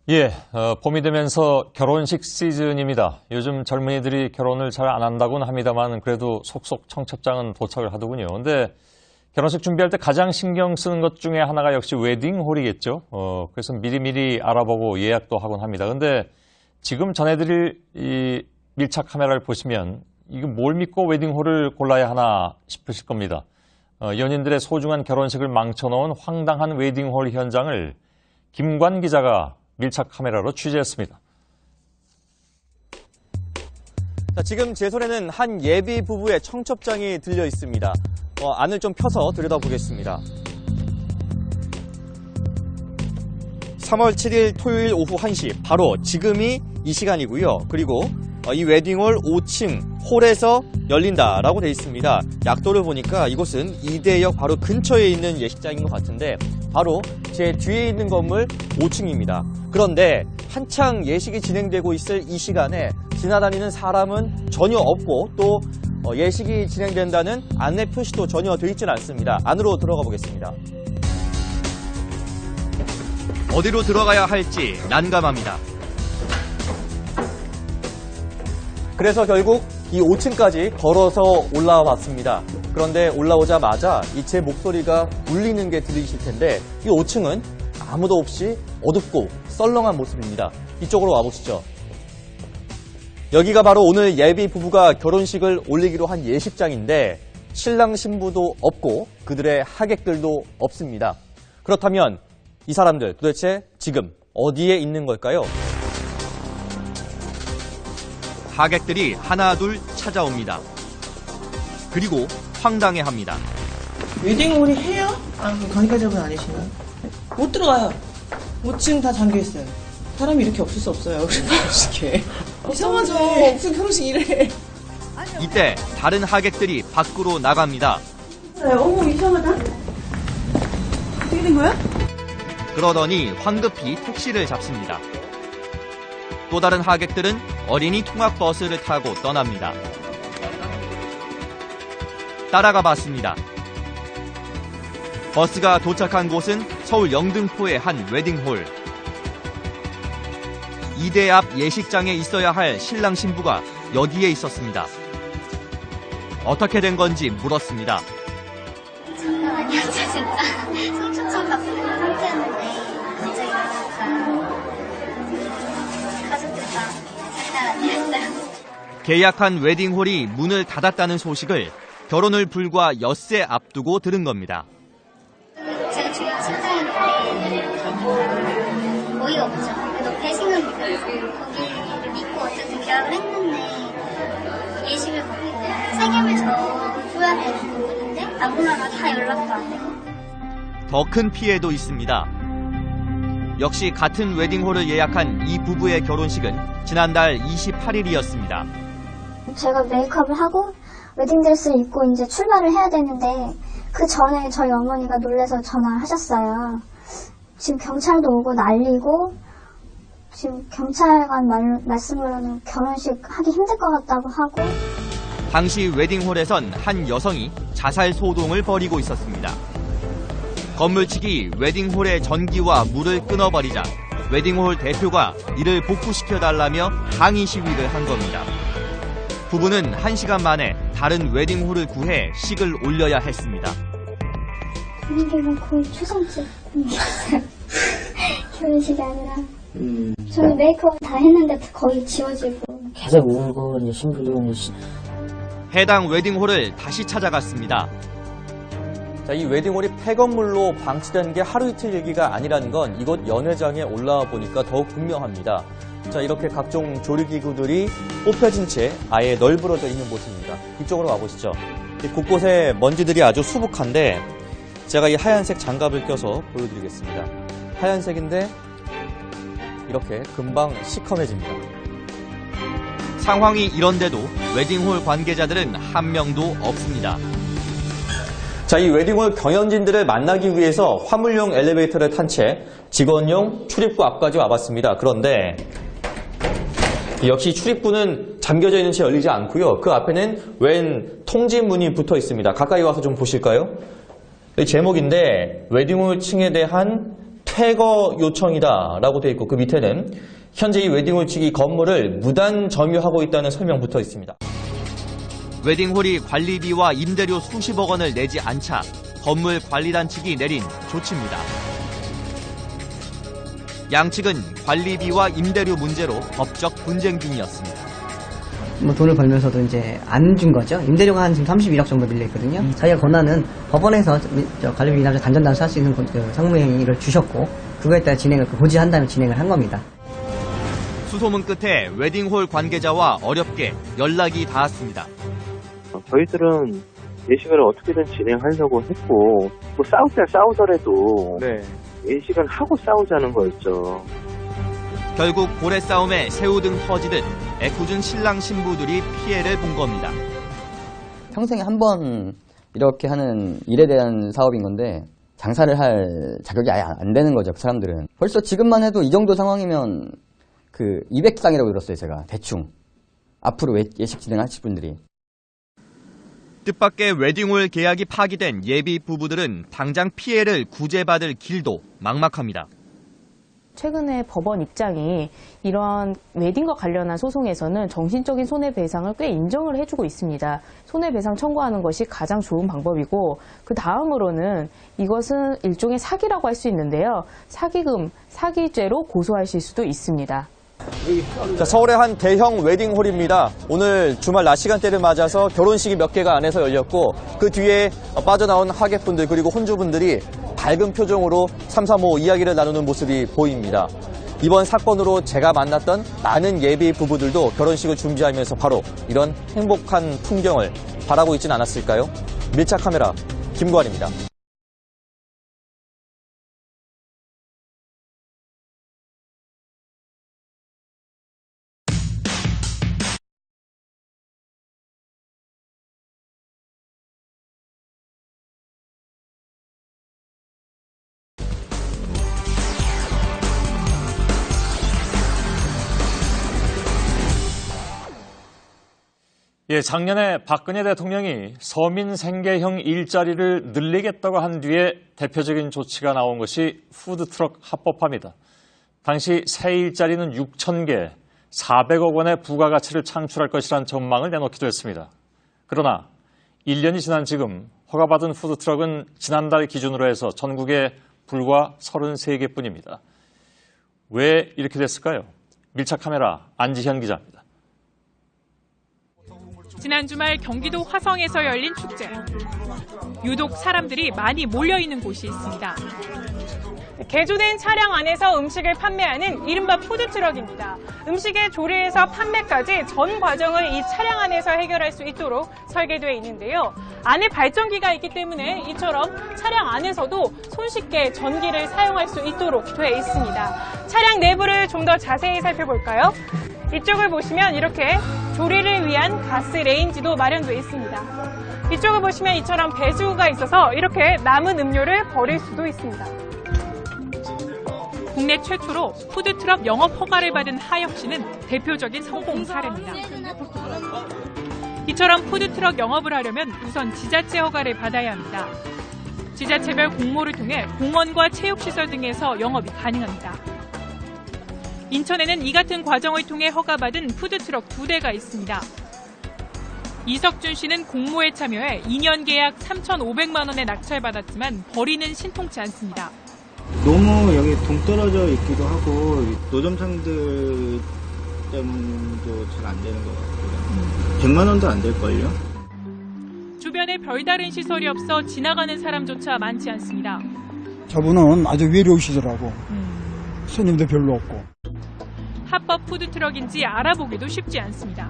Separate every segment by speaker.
Speaker 1: 예, 봄이 되면서 결혼식 시즌입니다. 요즘 젊은이들이 결혼을 잘 안 한다고는 합니다만 그래도 속속 청첩장은 도착을 하더군요. 근데 결혼식 준비할 때 가장 신경 쓰는 것 중에 하나가 역시 웨딩홀이겠죠. 그래서 미리미리 알아보고 예약도 하곤 합니다. 근데 지금 전해드릴 이 밀착 카메라를 보시면 이거 뭘 믿고 웨딩홀을 골라야 하나 싶으실 겁니다. 연인들의 소중한 결혼식을 망쳐놓은 황당한 웨딩홀 현장을 김관 기자가 밀착 카메라로 취재했습니다.
Speaker 2: 자, 지금 제 손에는 한 예비 부부의 청첩장이 들려 있습니다. 안을 좀 펴서 들여다보겠습니다. 3월 7일 토요일 오후 1시, 바로 지금이 이 시간이고요. 그리고 이 웨딩홀 5층 홀에서 열린다라고 되어 있습니다. 약도를 보니까 이곳은 이대역 바로 근처에 있는 예식장인 것 같은데 바로 제 뒤에 있는 건물 5층입니다. 그런데 한창 예식이 진행되고 있을 이 시간에 지나다니는 사람은 전혀 없고 또 예식이 진행된다는 안내 표시도 전혀 되어 있지는 않습니다. 안으로 들어가 보겠습니다. 어디로 들어가야 할지 난감합니다. 그래서 결국 이 5층까지 걸어서 올라와 봤습니다. 그런데 올라오자마자 제 목소리가 울리는 게 들리실 텐데 이 5층은 아무도 없이 어둡고 썰렁한 모습입니다. 이쪽으로 와보시죠. 여기가 바로 오늘 예비 부부가 결혼식을 올리기로 한 예식장인데 신랑 신부도 없고 그들의 하객들도 없습니다. 그렇다면 이 사람들 도대체 지금 어디에 있는 걸까요? 하객들이 하나둘 찾아옵니다. 그리고 황당해합니다.
Speaker 3: 웨딩홀이 해요? 관계자분 아니시나요? 못 들어가요. 5층 다 잠겨있어요. 사람이 이렇게 없을 수 없어요. 결혼식에. 이상하죠. 무슨 결혼식 이래.
Speaker 2: 이때 다른 하객들이 밖으로 나갑니다.
Speaker 3: 어머 이상하다. 어떻게 된 거야?
Speaker 2: 그러더니 황급히 택시를 잡습니다. 또 다른 하객들은 어린이 통학버스를 타고 떠납니다. 따라가 봤습니다. 버스가 도착한 곳은 서울 영등포의 한 웨딩홀. 이대 앞 예식장에 있어야 할 신랑 신부가 여기에 있었습니다. 어떻게 된 건지 물었습니다.
Speaker 4: 장난 아니었죠 진짜. 청첩장 다 풀린 상태였는데 갑자기 나니까 가족들 다 장난 아니었어요.
Speaker 2: 계약한 웨딩홀이 문을 닫았다는 소식을 결혼을 불과 엿새 앞두고 들은 겁니다.
Speaker 4: 제가 중요한 신장인데 어이가 없죠. 그래도 배신은 거기를 믿고 어쨌든 계약을 했는데 예식을 받고 세겜을 줘야 되는 부분인데 아무나가 다 연락도 안 되고.
Speaker 2: 더 큰 피해도 있습니다. 역시 같은 웨딩홀을 예약한 이 부부의 결혼식은 지난달 28일이었습니다.
Speaker 5: 제가 메이크업을 하고 웨딩드레스를 입고 이제 출발을 해야 되는데 그 전에 저희 어머니가 놀라서 전화를 하셨어요. 지금 경찰도 오고 난리고 지금 경찰관 말씀으로는 결혼식 하기 힘들 것 같다고 하고.
Speaker 2: 당시 웨딩홀에선 한 여성이 자살 소동을 벌이고 있었습니다. 건물측이 웨딩홀의 전기와 물을 끊어버리자 웨딩홀 대표가 이를 복구시켜달라며 항의 시위를 한 겁니다. 부부는 1시간 만에 다른 웨딩홀을 구해 식을 올려야 했습니다.
Speaker 5: 분위기가 거의 초상집이었어요. 결혼식이 아니라. 저는 메이크업 다 했는데 거의 지워지고.
Speaker 6: 계속 울고 이제 신부도
Speaker 2: 해당 웨딩홀을 다시 찾아갔습니다. 자, 이 웨딩홀이 폐건물로 방치된 게 하루 이틀 얘기가 아니라는 건 이곳 연회장에 올라와 보니까 더욱 분명합니다. 자, 이렇게 각종 조리기구들이 뽑혀진 채 아예 널브러져 있는 모습입니다. 이쪽으로 가보시죠. 곳곳에 먼지들이 아주 수북한데 제가 이 하얀색 장갑을 껴서 보여드리겠습니다. 하얀색인데 이렇게 금방 시커매집니다. 상황이 이런데도 웨딩홀 관계자들은 한 명도 없습니다. 자, 이 웨딩홀 경연진들을 만나기 위해서 화물용 엘리베이터를 탄 채 직원용 출입구 앞까지 와봤습니다. 그런데 역시 출입구는 잠겨져 있는 채 열리지 않고요. 그 앞에는 웬 통지문이 붙어 있습니다. 가까이 와서 좀 보실까요? 이 제목인데 웨딩홀 층에 대한 퇴거 요청이다라고 되어 있고 그 밑에는 현재 이 웨딩홀 측이 건물을 무단 점유하고 있다는 설명 붙어 있습니다. 웨딩홀이 관리비와 임대료 수십억 원을 내지 않자 건물 관리단 측이 내린 조치입니다. 양측은 관리비와 임대료 문제로 법적 분쟁 중이었습니다.
Speaker 7: 뭐 돈을 벌면서도 이제 안 준 거죠. 임대료가 한 지금 31억 정도 밀려 있거든요. 자기가 권한은 법원에서 관리비나 단전단수 할 수 있는 상무행위를 주셨고 그거에 따라 진행을 고지한 다음에 진행을 한 겁니다.
Speaker 2: 수소문 끝에 웨딩홀 관계자와 어렵게 연락이 닿았습니다.
Speaker 8: 저희들은 예식을 어떻게든 진행하려고 했고 뭐 싸우더라도 예식은 하고 싸우자는 거였죠.
Speaker 2: 결국 고래 싸움에 새우등 터지듯 애꿎은 신랑 신부들이 피해를 본 겁니다.
Speaker 9: 평생에 한 번 이렇게 하는 일에 대한 사업인 건데 장사를 할 자격이 아예 안 되는 거죠. 그 사람들은. 벌써 지금만 해도 이 정도 상황이면 그 200상이라고 들었어요. 제가 대충. 앞으로 예식 진행하실 분들이.
Speaker 2: 뜻밖의 웨딩홀 계약이 파기된 예비 부부들은 당장 피해를 구제받을 길도 막막합니다.
Speaker 10: 최근에 법원 입장이 이런 웨딩과 관련한 소송에서는 정신적인 손해배상을 꽤 인정을 해주고 있습니다. 손해배상 청구하는 것이 가장 좋은 방법이고 그 다음으로는 이것은 일종의 사기라고 할 수 있는데요. 사기금, 사기죄로 고소하실 수도 있습니다.
Speaker 2: 자, 서울의 한 대형 웨딩홀입니다. 오늘 주말 낮 시간대를 맞아서 결혼식이 몇 개가 안에서 열렸고 그 뒤에 빠져나온 하객분들 그리고 혼주분들이 밝은 표정으로 삼삼오오 이야기를 나누는 모습이 보입니다. 이번 사건으로 제가 만났던 많은 예비 부부들도 결혼식을 준비하면서 바로 이런 행복한 풍경을 바라고 있진 않았을까요? 밀착 카메라 김관입니다.
Speaker 1: 예, 작년에 박근혜 대통령이 서민 생계형 일자리를 늘리겠다고 한 뒤에 대표적인 조치가 나온 것이 푸드트럭 합법화입니다. 당시 새 일자리는 6,000개, 400억 원의 부가가치를 창출할 것이라는 전망을 내놓기도 했습니다. 그러나 1년이 지난 지금 허가받은 푸드트럭은 지난달 기준으로 해서 전국에 불과 33개뿐입니다. 왜 이렇게 됐을까요? 밀착 카메라 안지현 기자입니다.
Speaker 11: 지난 주말 경기도 화성에서 열린 축제. 유독 사람들이 많이 몰려있는 곳이 있습니다. 개조된 차량 안에서 음식을 판매하는 이른바 푸드트럭입니다. 음식의 조리에서 판매까지 전 과정을 이 차량 안에서 해결할 수 있도록 설계되어 있는데요. 안에 발전기가 있기 때문에 이처럼 차량 안에서도 손쉽게 전기를 사용할 수 있도록 되어 있습니다. 차량 내부를 좀 더 자세히 살펴볼까요? 이쪽을 보시면 이렇게 조리를 위한 가스 레인지도 마련되어 있습니다. 이쪽을 보시면 이처럼 배수구가 있어서 이렇게 남은 음료를 버릴 수도 있습니다. 국내 최초로 푸드트럭 영업 허가를 받은 하역시는 대표적인 성공 사례입니다. 이처럼 푸드트럭 영업을 하려면 우선 지자체 허가를 받아야 합니다. 지자체별 공모를 통해 공원과 체육시설 등에서 영업이 가능합니다. 인천에는 이 같은 과정을 통해 허가받은 푸드트럭 2대가 있습니다. 이석준 씨는 공모에 참여해 2년 계약 3,500만 원에 낙찰받았지만 벌이는 신통치 않습니다.
Speaker 12: 너무 여기 동떨어져 있기도 하고 노점상들 때문도 잘 안 되는 것 같고요. 100만 원도 안 될걸요?
Speaker 11: 주변에 별다른 시설이 없어 지나가는 사람조차 많지 않습니다.
Speaker 13: 저분은 아주 외로우시더라고. 손님도 별로 없고.
Speaker 11: 합법 푸드트럭인지 알아보기도 쉽지 않습니다.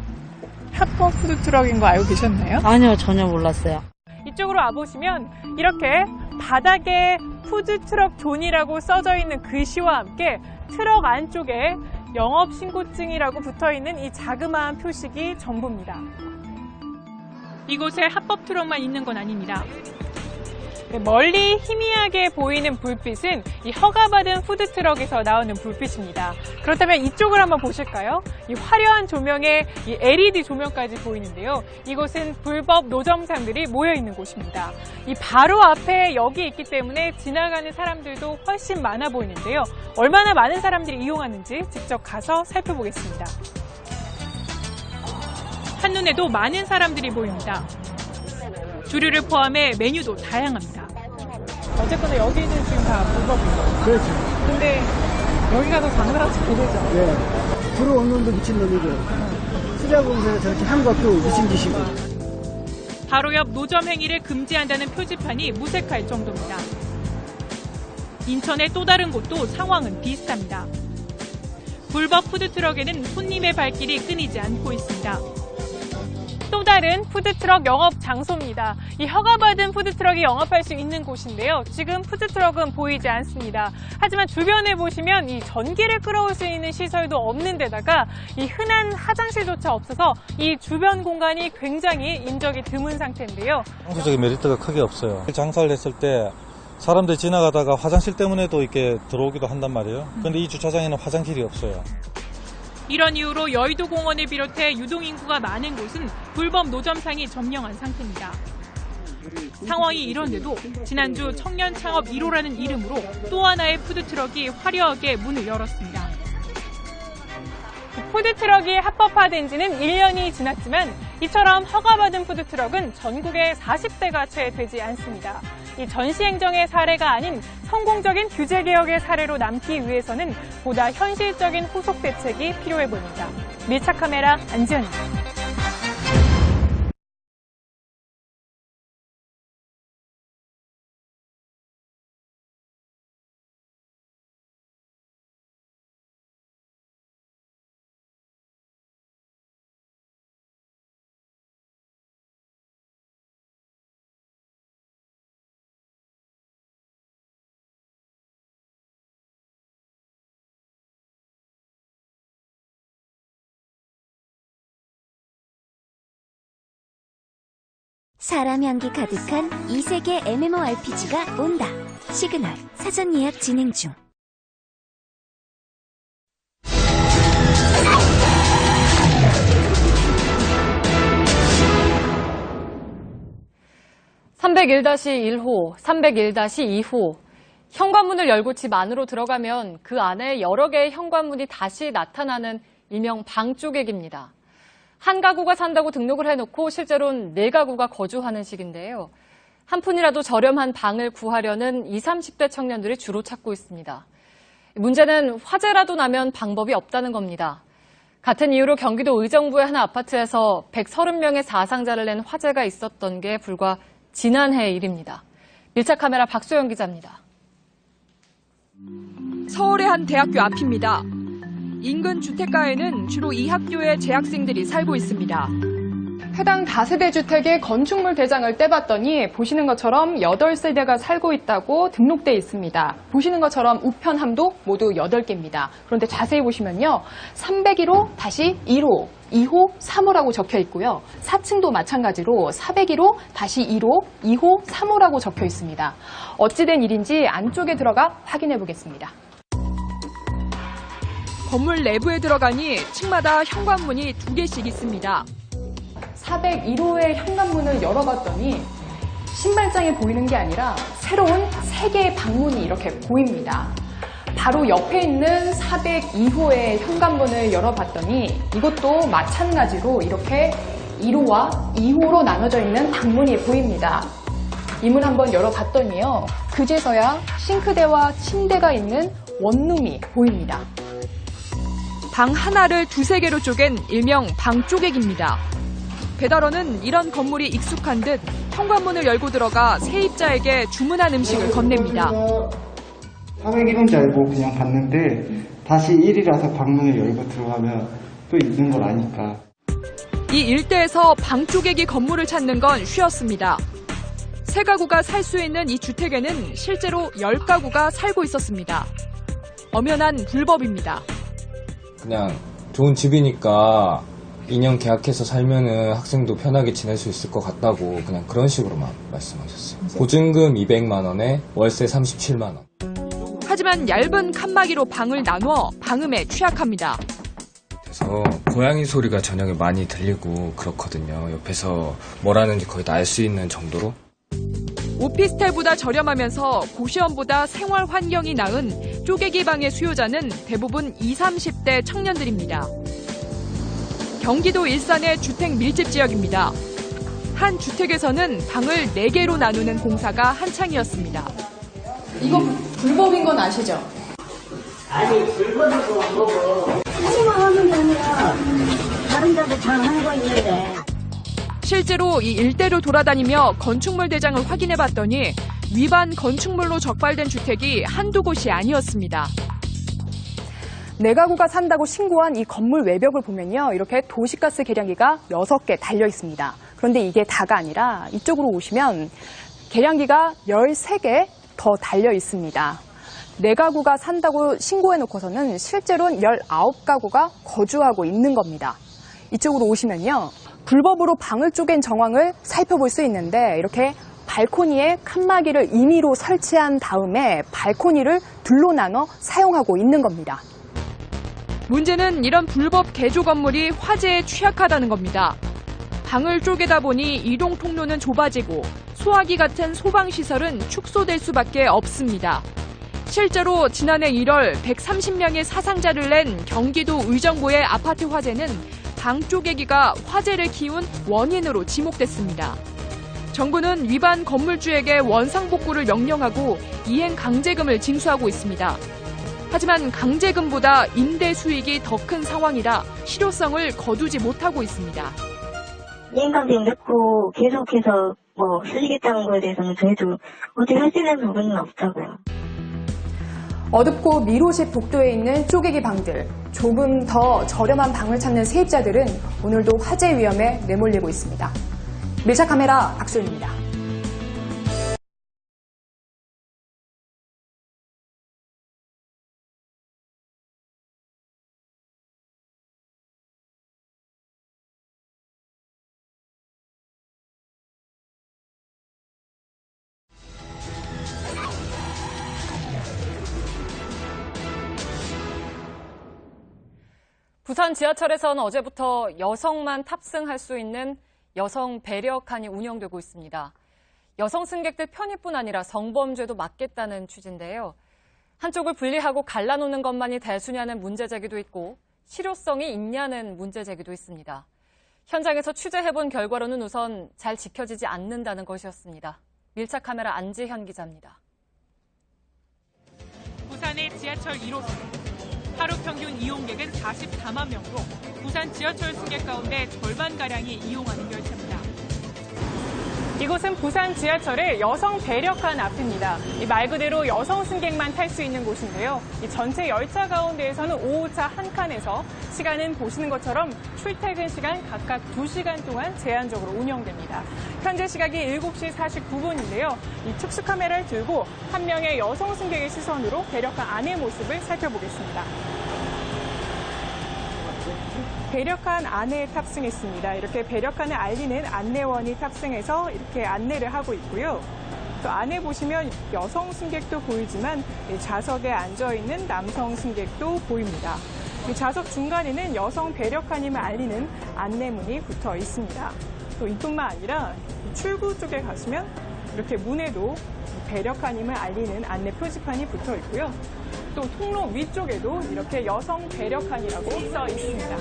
Speaker 14: 합법 푸드트럭인 거 알고 계셨나요?
Speaker 15: 아니요, 전혀 몰랐어요.
Speaker 11: 이쪽으로 와보시면 이렇게 바닥에 푸드트럭 존이라고 써져 있는 글씨와 함께 트럭 안쪽에 영업신고증이라고 붙어있는 이 자그마한 표식이 전부입니다. 이곳에 합법 트럭만 있는 건 아닙니다. 멀리 희미하게 보이는 불빛은 이 허가받은 푸드트럭에서 나오는 불빛입니다. 그렇다면 이쪽을 한번 보실까요? 이 화려한 조명에 이 LED 조명까지 보이는데요. 이곳은 불법 노점상들이 모여있는 곳입니다. 이 바로 앞에 여기 있기 때문에 지나가는 사람들도 훨씬 많아 보이는데요. 얼마나 많은 사람들이 이용하는지 직접 가서 살펴보겠습니다. 한눈에도 많은 사람들이 보입니다. 주류를 포함해 메뉴도 다양합니다. 어쨌거나 여기는 지금 다 불법이죠.
Speaker 13: 그렇죠.
Speaker 11: 근데 여기 가서 장사하면 잘 되죠.
Speaker 13: 네. 들어온 놈도 미친 놈이고, 수자공사에서 저렇게 한 것도 미친 짓이고.
Speaker 11: 바로 옆 노점 행위를 금지한다는 표지판이 무색할 정도입니다. 인천의 또 다른 곳도 상황은 비슷합니다. 불법 푸드트럭에는 손님의 발길이 끊이지 않고 있습니다. 또 다른 푸드트럭 영업 장소입니다. 이 허가받은 푸드트럭이 영업할 수 있는 곳인데요. 지금 푸드트럭은 보이지 않습니다. 하지만 주변에 보시면 이 전기를 끌어올 수 있는 시설도 없는 데다가 이 흔한 화장실조차 없어서 이 주변 공간이 굉장히 인적이 드문 상태인데요.
Speaker 15: 장소적인 메리트가 크게 없어요. 장사를 했을 때 사람들이 지나가다가 화장실 때문에도 이렇게 들어오기도 한단 말이에요. 그런데 이 주차장에는 화장실이 없어요.
Speaker 11: 이런 이유로 여의도 공원을 비롯해 유동인구가 많은 곳은 불법 노점상이 점령한 상태입니다. 상황이 이런데도 지난주 청년 창업 1호라는 이름으로 또 하나의 푸드트럭이 화려하게 문을 열었습니다. 푸드트럭이 합법화된 지는 1년이 지났지만 이처럼 허가받은 푸드트럭은 전국에 40대가 채 되지 않습니다. 이 전시행정의 사례가 아닌 성공적인 규제개혁의 사례로 남기 위해서는 보다 현실적인 후속 대책이 필요해 보입니다. 밀착카메라 안지연입니다.
Speaker 16: 사람 향기 가득한 이세계 MMORPG가 온다. 시그널 사전 예약 진행 중.
Speaker 17: (301-1호) (301-2호) 현관문을 열고 집 안으로 들어가면 그 안에 여러 개의 현관문이 다시 나타나는 일명 방조객입니다. 한 가구가 산다고 등록을 해놓고 실제로는 4가구가 거주하는 식인데요. 한 푼이라도 저렴한 방을 구하려는 20, 30대 청년들이 주로 찾고 있습니다. 문제는 화재라도 나면 방법이 없다는 겁니다. 같은 이유로 경기도 의정부의 한 아파트에서 130명의 사상자를 낸 화재가 있었던 게 불과 지난해의 일입니다. 밀착카메라 박소영 기자입니다.
Speaker 18: 서울의 한 대학교 앞입니다. 인근 주택가에는 주로 이 학교의 재학생들이 살고 있습니다.
Speaker 19: 해당 다세대 주택의 건축물 대장을 떼봤더니 보시는 것처럼 8세대가 살고 있다고 등록돼 있습니다. 보시는 것처럼 우편함도 모두 8개입니다. 그런데 자세히 보시면요. 301호-1호, 2호, 3호라고 적혀 있고요. 4층도 마찬가지로 401호-1호, 2호, 3호라고 적혀 있습니다. 어찌된 일인지 안쪽에 들어가 확인해 보겠습니다.
Speaker 18: 건물 내부에 들어가니 층마다 현관문이 2개씩 있습니다.
Speaker 19: 401호의 현관문을 열어봤더니 신발장이 보이는 게 아니라 새로운 3개의 방문이 이렇게 보입니다. 바로 옆에 있는 402호의 현관문을 열어봤더니 이것도 마찬가지로 이렇게 1호와 2호로 나눠져 있는 방문이 보입니다. 이 문 한번 열어봤더니요. 그제서야 싱크대와 침대가 있는 원룸이 보입니다.
Speaker 18: 방 하나를 2-3개로 쪼갠 일명 방조객입니다. 배달원은 이런 건물이 익숙한 듯 현관문을 열고 들어가 세입자에게 주문한 음식을 건넵니다.
Speaker 20: 401호인지 알고 그냥 봤는데 다시 1이라서 방문을 열고 들어가면 또 있는 걸 아니까.
Speaker 18: 이 일대에서 방조객이 건물을 찾는 건 쉬웠습니다. 3가구가 살 수 있는 이 주택에는 실제로 10가구가 살고 있었습니다. 엄연한 불법입니다.
Speaker 21: 그냥 좋은 집이니까 2년 계약해서 살면은 학생도 편하게 지낼 수 있을 것 같다고 그냥 그런 식으로만 말씀하셨어요. 보증금 200만 원에 월세 37만 원.
Speaker 18: 하지만 얇은 칸막이로 방을 나눠 방음에 취약합니다.
Speaker 21: 그래서 고양이 소리가 저녁에 많이 들리고 그렇거든요. 옆에서 뭘 하는지 거의 다 알 수 있는 정도로.
Speaker 18: 오피스텔보다 저렴하면서 고시원보다 생활 환경이 나은 쪼개기 방의 수요자는 대부분 20, 30대 청년들입니다. 경기도 일산의 주택 밀집 지역입니다. 한 주택에서는 방을 4개로 나누는 공사가 한창이었습니다.
Speaker 19: 이거 불법인 건 아시죠?
Speaker 6: 아니, 불법이고 뭐고. 하지만 하는 게 아니라 다른 데도 잘 하는 거 있는데.
Speaker 18: 실제로 이 일대를 돌아다니며 건축물 대장을 확인해봤더니 위반 건축물로 적발된 주택이 한두 곳이 아니었습니다.
Speaker 19: 내 가구가 산다고 신고한 이 건물 외벽을 보면요. 이렇게 도시가스 계량기가 6개 달려 있습니다. 그런데 이게 다가 아니라 이쪽으로 오시면 계량기가 13개 더 달려 있습니다. 내 가구가 산다고 신고해놓고서는 실제로는 19가구가 거주하고 있는 겁니다. 이쪽으로 오시면요. 불법으로 방을 쪼갠 정황을 살펴볼 수 있는데 이렇게 발코니에 칸막이를 임의로 설치한 다음에 발코니를 둘로 나눠 사용하고 있는 겁니다.
Speaker 18: 문제는 이런 불법 개조 건물이 화재에 취약하다는 겁니다. 방을 쪼개다 보니 이동 통로는 좁아지고 소화기 같은 소방시설은 축소될 수밖에 없습니다. 실제로 지난해 1월 130명의 사상자를 낸 경기도 의정부의 아파트 화재는 방 쪼개기가 화재를 키운 원인으로 지목됐습니다. 정부는 위반 건물주에게 원상복구를 명령하고 이행 강제금을 징수하고 있습니다. 하지만 강제금보다 임대 수익이 더 큰 상황이라 실효성을 거두지 못하고 있습니다.
Speaker 6: 이행강제 넣고 계속해서 쓰시겠다는 거에 대해서는 저희도 어떻게 할 수 있는 부분은 없다고요.
Speaker 19: 어둡고 미로집 복도에 있는 쪼개기 방들, 조금 더 저렴한 방을 찾는 세입자들은 오늘도 화재 위험에 내몰리고 있습니다. 밀착 카메라 박소연입니다.
Speaker 17: 부산 지하철에서는 어제부터 여성만 탑승할 수 있는 여성 배려칸이 운영되고 있습니다. 여성 승객들 편의뿐 아니라 성범죄도 막겠다는 취지인데요. 한쪽을 분리하고 갈라놓는 것만이 대수냐는 문제 제기도 있고 실효성이 있냐는 문제 제기도 있습니다. 현장에서 취재해본 결과로는 우선 잘 지켜지지 않는다는 것이었습니다. 밀착 카메라 안지현 기자입니다.
Speaker 11: 부산의 지하철 1호선. 하루 평균 이용객은 44만 명으로 부산 지하철 승객 가운데 절반가량이 이용하는 열차입니다. 이곳은 부산 지하철의 여성 배려칸 앞입니다. 말 그대로 여성 승객만 탈 수 있는 곳인데요. 이 전체 열차 가운데에서는 5호차 한 칸에서 시간은 보시는 것처럼 출퇴근 시간 각각 2시간 동안 제한적으로 운영됩니다. 현재 시각이 7시 49분인데요. 이 특수 카메라를 들고 한 명의 여성 승객의 시선으로 배려칸 안의 모습을 살펴보겠습니다. 배려칸 안에 탑승했습니다. 이렇게 배려칸을 알리는 안내원이 탑승해서 이렇게 안내를 하고 있고요. 또 안에 보시면 여성 승객도 보이지만 좌석에 앉아있는 남성 승객도 보입니다. 이 좌석 중간에는 여성 배려칸임을 알리는 안내문이 붙어 있습니다. 또 이뿐만 아니라 출구 쪽에 가시면 이렇게 문에도 배려칸임을 알리는 안내 표지판이 붙어 있고요. 또 통로 위쪽에도 이렇게 여성 배려칸이라고 써 있습니다.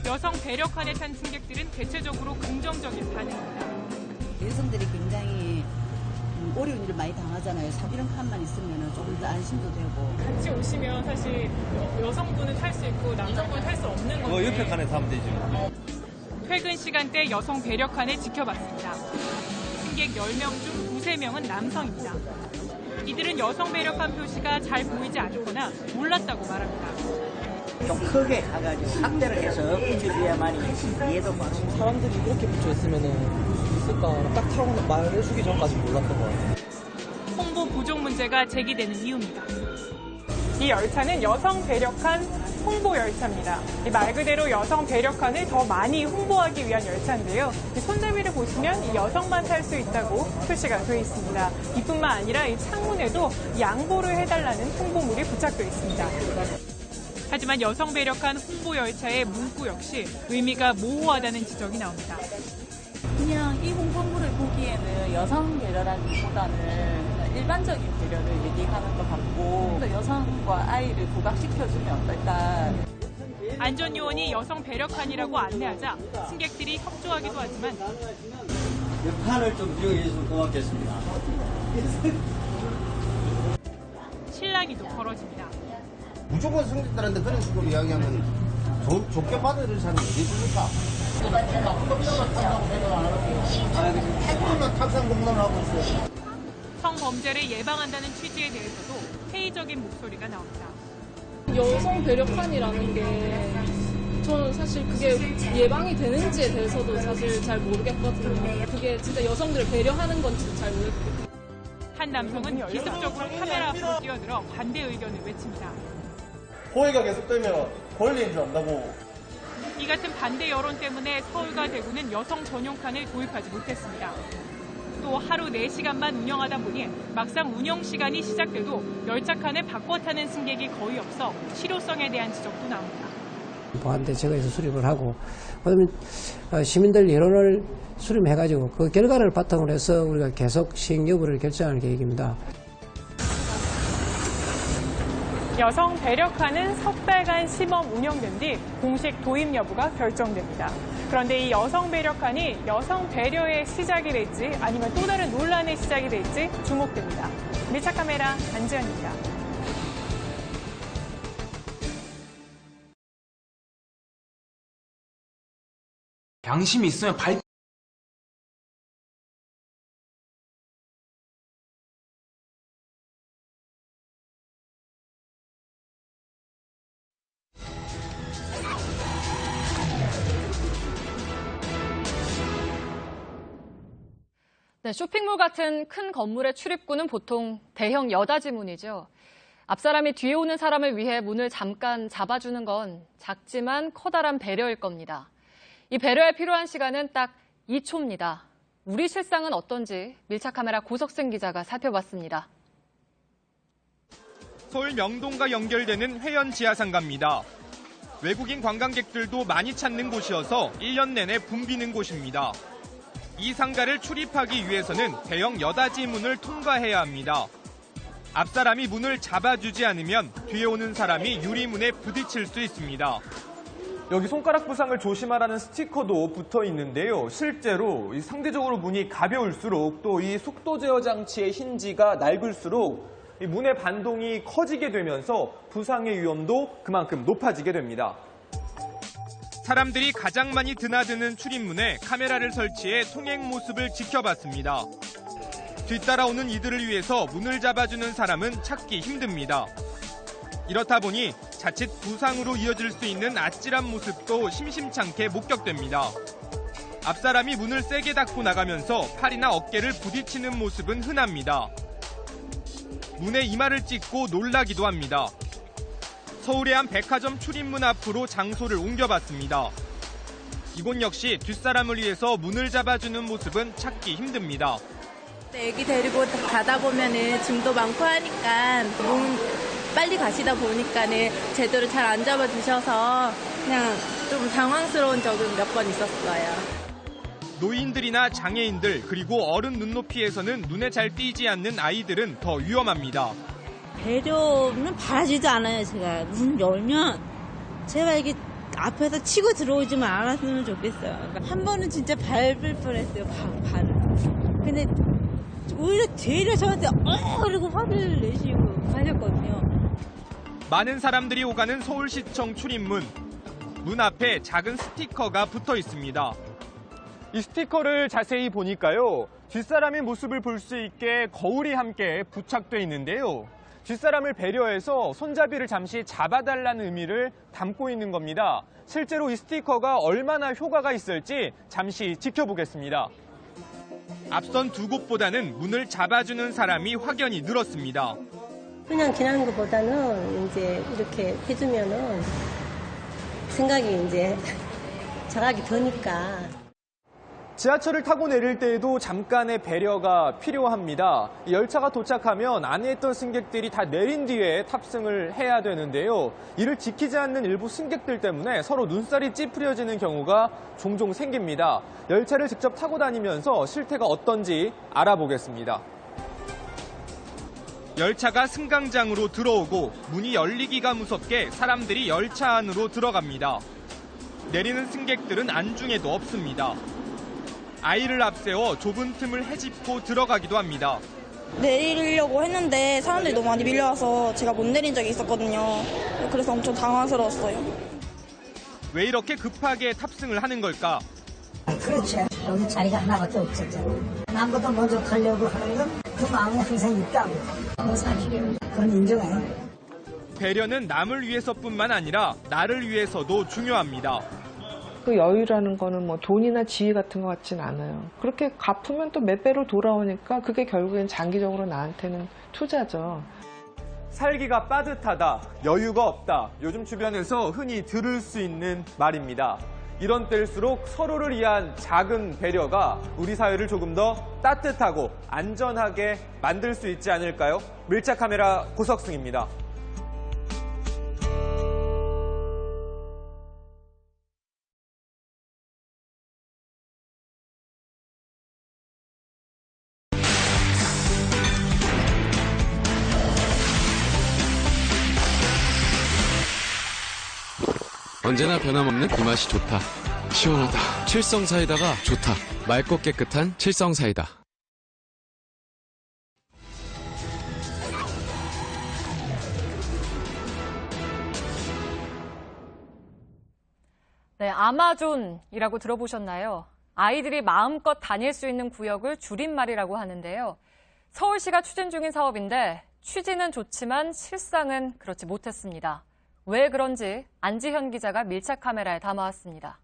Speaker 11: 여성 배려칸에 탄 승객들은 대체적으로 긍정적인 반응입니다.
Speaker 22: 여성들이 굉장히 어려운 일을 많이 당하잖아요. 이런 칸만 있으면 조금 더 안심도 되고.
Speaker 11: 같이 오시면 사실 여성분은 탈 수 있고 남성분은 탈 수 없는 건데.
Speaker 2: 옆에 칸에 타면 되죠.
Speaker 11: 퇴근 시간대 여성 배려칸을 지켜봤습니다. 승객 10명 중 2~3명은 남성입니다. 이들은 여성 배려칸 표시가 잘 보이지 않거나 몰랐다고 말합니다.
Speaker 23: 좀 크게 가가지고 확대를 해서 붙여줘야만이 이해도 많고.
Speaker 24: 사람들이 이렇게 붙여있으면 있을까 딱 타고 말해주기 전까지 몰랐던 것 같아요.
Speaker 11: 홍보 부족 문제가 제기되는 이유입니다. 이 열차는 여성 배려칸 홍보 열차입니다. 말 그대로 여성 배려칸을 더 많이 홍보하기 위한 열차인데요. 손잡이를 보시면 이 여성만 탈 수 있다고 표시가 되어 있습니다. 이뿐만 아니라 이 창문에도 양보를 해달라는 홍보물이 부착되어 있습니다. 하지만 여성 배려칸 홍보 열차의 문구 역시 의미가 모호하다는 지적이 나옵니다.
Speaker 3: 그냥 이 홍보물을 보기에는 여성 배려라기보다는 일반적인 배려를 얘기하는 것 같고 여성과 아이를 부각시켜주면 어떨까.
Speaker 11: 안전요원이 여성 배려칸이라고 안내하자 승객들이 협조하기도 하지만
Speaker 4: 판을 좀 이용해 주시면 고맙겠습니다.
Speaker 11: 실랑이도 벌어집니다.
Speaker 5: 무조건 승객들한테 그런 식으로 이야기하면 좋게 받아들일 사람이 어디 있습니까? 탁상 공론을 하고 있어요.
Speaker 11: 성범죄를 예방한다는 취지에 대해서도 회의적인 목소리가 나옵니다.
Speaker 7: 여성 배려칸이라는 게 저는 사실 그게 예방이 되는지에 대해서도 사실 잘 모르겠거든요. 그게 진짜 여성들을 배려하는 건지 잘 모르겠거든요.
Speaker 11: 한 남성은 기습적으로 카메라 앞으로 뛰어들어 반대 의견을 외칩니다.
Speaker 25: 호의가 계속되면 권리인 줄 안다고.
Speaker 11: 이 같은 반대 여론 때문에 서울과 대구는 여성 전용 칸을 도입하지 못했습니다. 또 하루 4시간만 운영하다 보니 막상 운영 시간이 시작돼도 열차 칸을 바꿔 타는 승객이 거의 없어 실효성에 대한 지적도 나옵니다.
Speaker 26: 보안 대책에서 수립을 하고 그다음에 시민들 여론을 수렴해가지고 그 결과를 바탕으로 해서 우리가 계속 시행 여부를 결정할 계획입니다.
Speaker 11: 여성 배려칸은 석 달간 시범 운영된 뒤 공식 도입 여부가 결정됩니다. 그런데 이 여성 배려칸이 여성 배려의 시작이 될지 아니면 또 다른 논란의 시작이 될지 주목됩니다. 밀착 카메라 안지연입니다.
Speaker 27: 양심이 있으면
Speaker 17: 네, 쇼핑몰 같은 큰 건물의 출입구는 보통 대형 여닫이 문이죠. 앞사람이 뒤에 오는 사람을 위해 문을 잠깐 잡아주는 건 작지만 커다란 배려일 겁니다. 이 배려에 필요한 시간은 딱 2초입니다. 우리 실상은 어떤지 밀착카메라 고석승 기자가 살펴봤습니다.
Speaker 28: 서울 명동과 연결되는 회원 지하상가입니다. 외국인 관광객들도 많이 찾는 곳이어서 1년 내내 붐비는 곳입니다. 이 상가를 출입하기 위해서는 대형 여닫이 문을 통과해야 합니다. 앞사람이 문을 잡아주지 않으면 뒤에 오는 사람이 유리문에 부딪힐 수 있습니다.
Speaker 29: 여기 손가락 부상을 조심하라는 스티커도 붙어 있는데요. 실제로 상대적으로 문이 가벼울수록 또 이 속도 제어 장치의 힌지가 낡을수록 이 문의 반동이 커지게 되면서 부상의 위험도 그만큼 높아지게 됩니다.
Speaker 28: 사람들이 가장 많이 드나드는 출입문에 카메라를 설치해 통행 모습을 지켜봤습니다. 뒤따라오는 이들을 위해서 문을 잡아주는 사람은 찾기 힘듭니다. 이렇다 보니 자칫 부상으로 이어질 수 있는 아찔한 모습도 심심찮게 목격됩니다. 앞사람이 문을 세게 닫고 나가면서 팔이나 어깨를 부딪히는 모습은 흔합니다. 문에 이마를 찍고 놀라기도 합니다. 서울의 한 백화점 출입문 앞으로 장소를 옮겨봤습니다. 이곳 역시 뒷사람을 위해서 문을 잡아주는 모습은 찾기 힘듭니다.
Speaker 30: 애기 데리고 가다 보면은 짐도 많고 하니까 문 빨리 가시다 보니까는 제대로 잘 안 잡아주셔서 그냥 좀 당황스러운 적은 몇 번 있었어요.
Speaker 28: 노인들이나 장애인들 그리고 어른 눈높이에서는 눈에 잘 띄지 않는 아이들은 더 위험합니다.
Speaker 31: 배려는 바라지도 않아요. 제가 문 열면 제가 이게 앞에서 치고 들어오지만 않았으면 좋겠어요. 한 번은 진짜 밟을 뻔했어요. 발을. 근데 오히려 되려 저한테 그리고 화를 내시고 가셨거든요.
Speaker 28: 많은 사람들이 오가는 서울시청 출입문. 문 앞에 작은 스티커가 붙어 있습니다.
Speaker 29: 이 스티커를 자세히 보니까요. 뒷사람의 모습을 볼 수 있게 거울이 함께 부착돼 있는데요. 뒷사람을 배려해서 손잡이를 잠시 잡아달라는 의미를 담고 있는 겁니다. 실제로 이 스티커가 얼마나 효과가 있을지 잠시 지켜보겠습니다.
Speaker 28: 앞선 두 곳보다는 문을 잡아주는 사람이 확연히 늘었습니다.
Speaker 1: 그냥 지나는 것보다는 이제 이렇게 해주면은 생각이 이제 자각이 드니까.
Speaker 29: 지하철을 타고 내릴 때에도 잠깐의 배려가 필요합니다. 열차가 도착하면 안에 있던 승객들이 다 내린 뒤에 탑승을 해야 되는데요. 이를 지키지 않는 일부 승객들 때문에 서로 눈살이 찌푸려지는 경우가 종종 생깁니다. 열차를 직접 타고 다니면서 실태가 어떤지 알아보겠습니다.
Speaker 28: 열차가 승강장으로 들어오고 문이 열리기가 무섭게 사람들이 열차 안으로 들어갑니다. 내리는 승객들은 안중에도 없습니다. 아이를 앞세워 좁은 틈을 헤집고 들어가기도 합니다.
Speaker 8: 내리려고 했는데 사람들이 너무 많이 밀려와서 제가 못 내린 적이 있었거든요. 그래서 엄청 당황스러웠어요.
Speaker 28: 왜 이렇게 급하게 탑승을 하는 걸까?
Speaker 9: 그렇지. 여기 자리가 하나밖에 없었잖아. 남보다 먼저 가려고 하는 건 그 마음이 항상 있다고. 사실은 그건 인정해요.
Speaker 28: 배려는 남을 위해서뿐만 아니라 나를 위해서도 중요합니다.
Speaker 10: 그 여유라는 거는 뭐 돈이나 지위 같은 것 같진 않아요. 그렇게 갚으면 또 몇 배로 돌아오니까 그게 결국엔 장기적으로 나한테는 투자죠.
Speaker 29: 살기가 빠듯하다, 여유가 없다. 요즘 주변에서 흔히 들을 수 있는 말입니다. 이런 때일수록 서로를 위한 작은 배려가 우리 사회를 조금 더 따뜻하고 안전하게 만들 수 있지 않을까요? 밀착 카메라 고석승입니다.
Speaker 12: 언제나 변함없는 이 맛이 좋다. 시원하다. 칠성사이다가 좋다. 맑고 깨끗한 칠성사이다.
Speaker 17: 네, 아마존이라고 들어보셨나요? 아이들이 마음껏 다닐 수 있는 구역을 줄임말이라고 하는데요. 서울시가 추진 중인 사업인데 취지는 좋지만 실상은 그렇지 못했습니다. 왜 그런지 안지현 기자가 밀착 카메라에 담아왔습니다.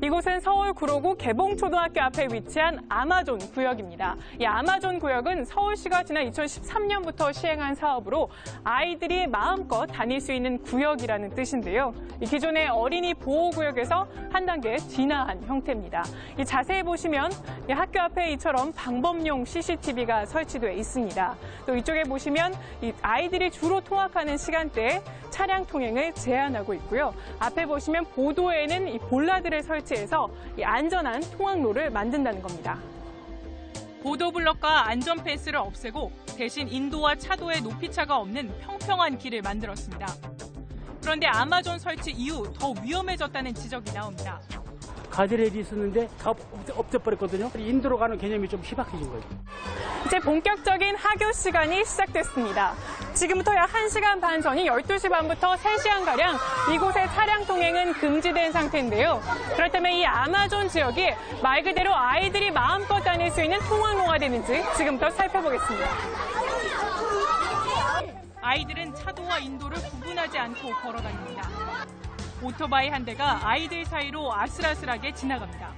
Speaker 11: 이곳은 서울 구로구 개봉초등학교 앞에 위치한 아마존 구역입니다. 이 아마존 구역은 서울시가 지난 2013년부터 시행한 사업으로 아이들이 마음껏 다닐 수 있는 구역이라는 뜻인데요. 이 기존의 어린이 보호구역에서 한 단계 진화한 형태입니다. 이 자세히 보시면 이 학교 앞에 이처럼 방범용 CCTV가 설치되어 있습니다. 또 이쪽에 보시면 이 아이들이 주로 통학하는 시간대에 차량 통행을 제한하고 있고요. 앞에 보시면 보도에는 이 볼라드를 설치해서 이 안전한 통학로를 만든다는 겁니다. 보도블럭과 안전 펜스를 없애고 대신 인도와 차도의 높이차가 없는 평평한 길을 만들었습니다. 그런데 아마존 설치 이후 더 위험해졌다는 지적이 나옵니다.
Speaker 13: 가드레일이 있었는데 다 없애버렸거든요. 인도로 가는 개념이 좀 희박해진 거예요.
Speaker 11: 이제 본격적인 하교 시간이 시작됐습니다. 지금부터 약 1시간 반 전인 12시 반부터 3시간가량 이곳의 차량 통행은 금지된 상태인데요. 그렇다면 이 아마존 지역이 말 그대로 아이들이 마음껏 다닐 수 있는 통학로가 되는지 지금부터 살펴보겠습니다. 아이들은 차도와 인도를 구분하지 않고 걸어다닙니다. 오토바이 한 대가 아이들 사이로 아슬아슬하게 지나갑니다.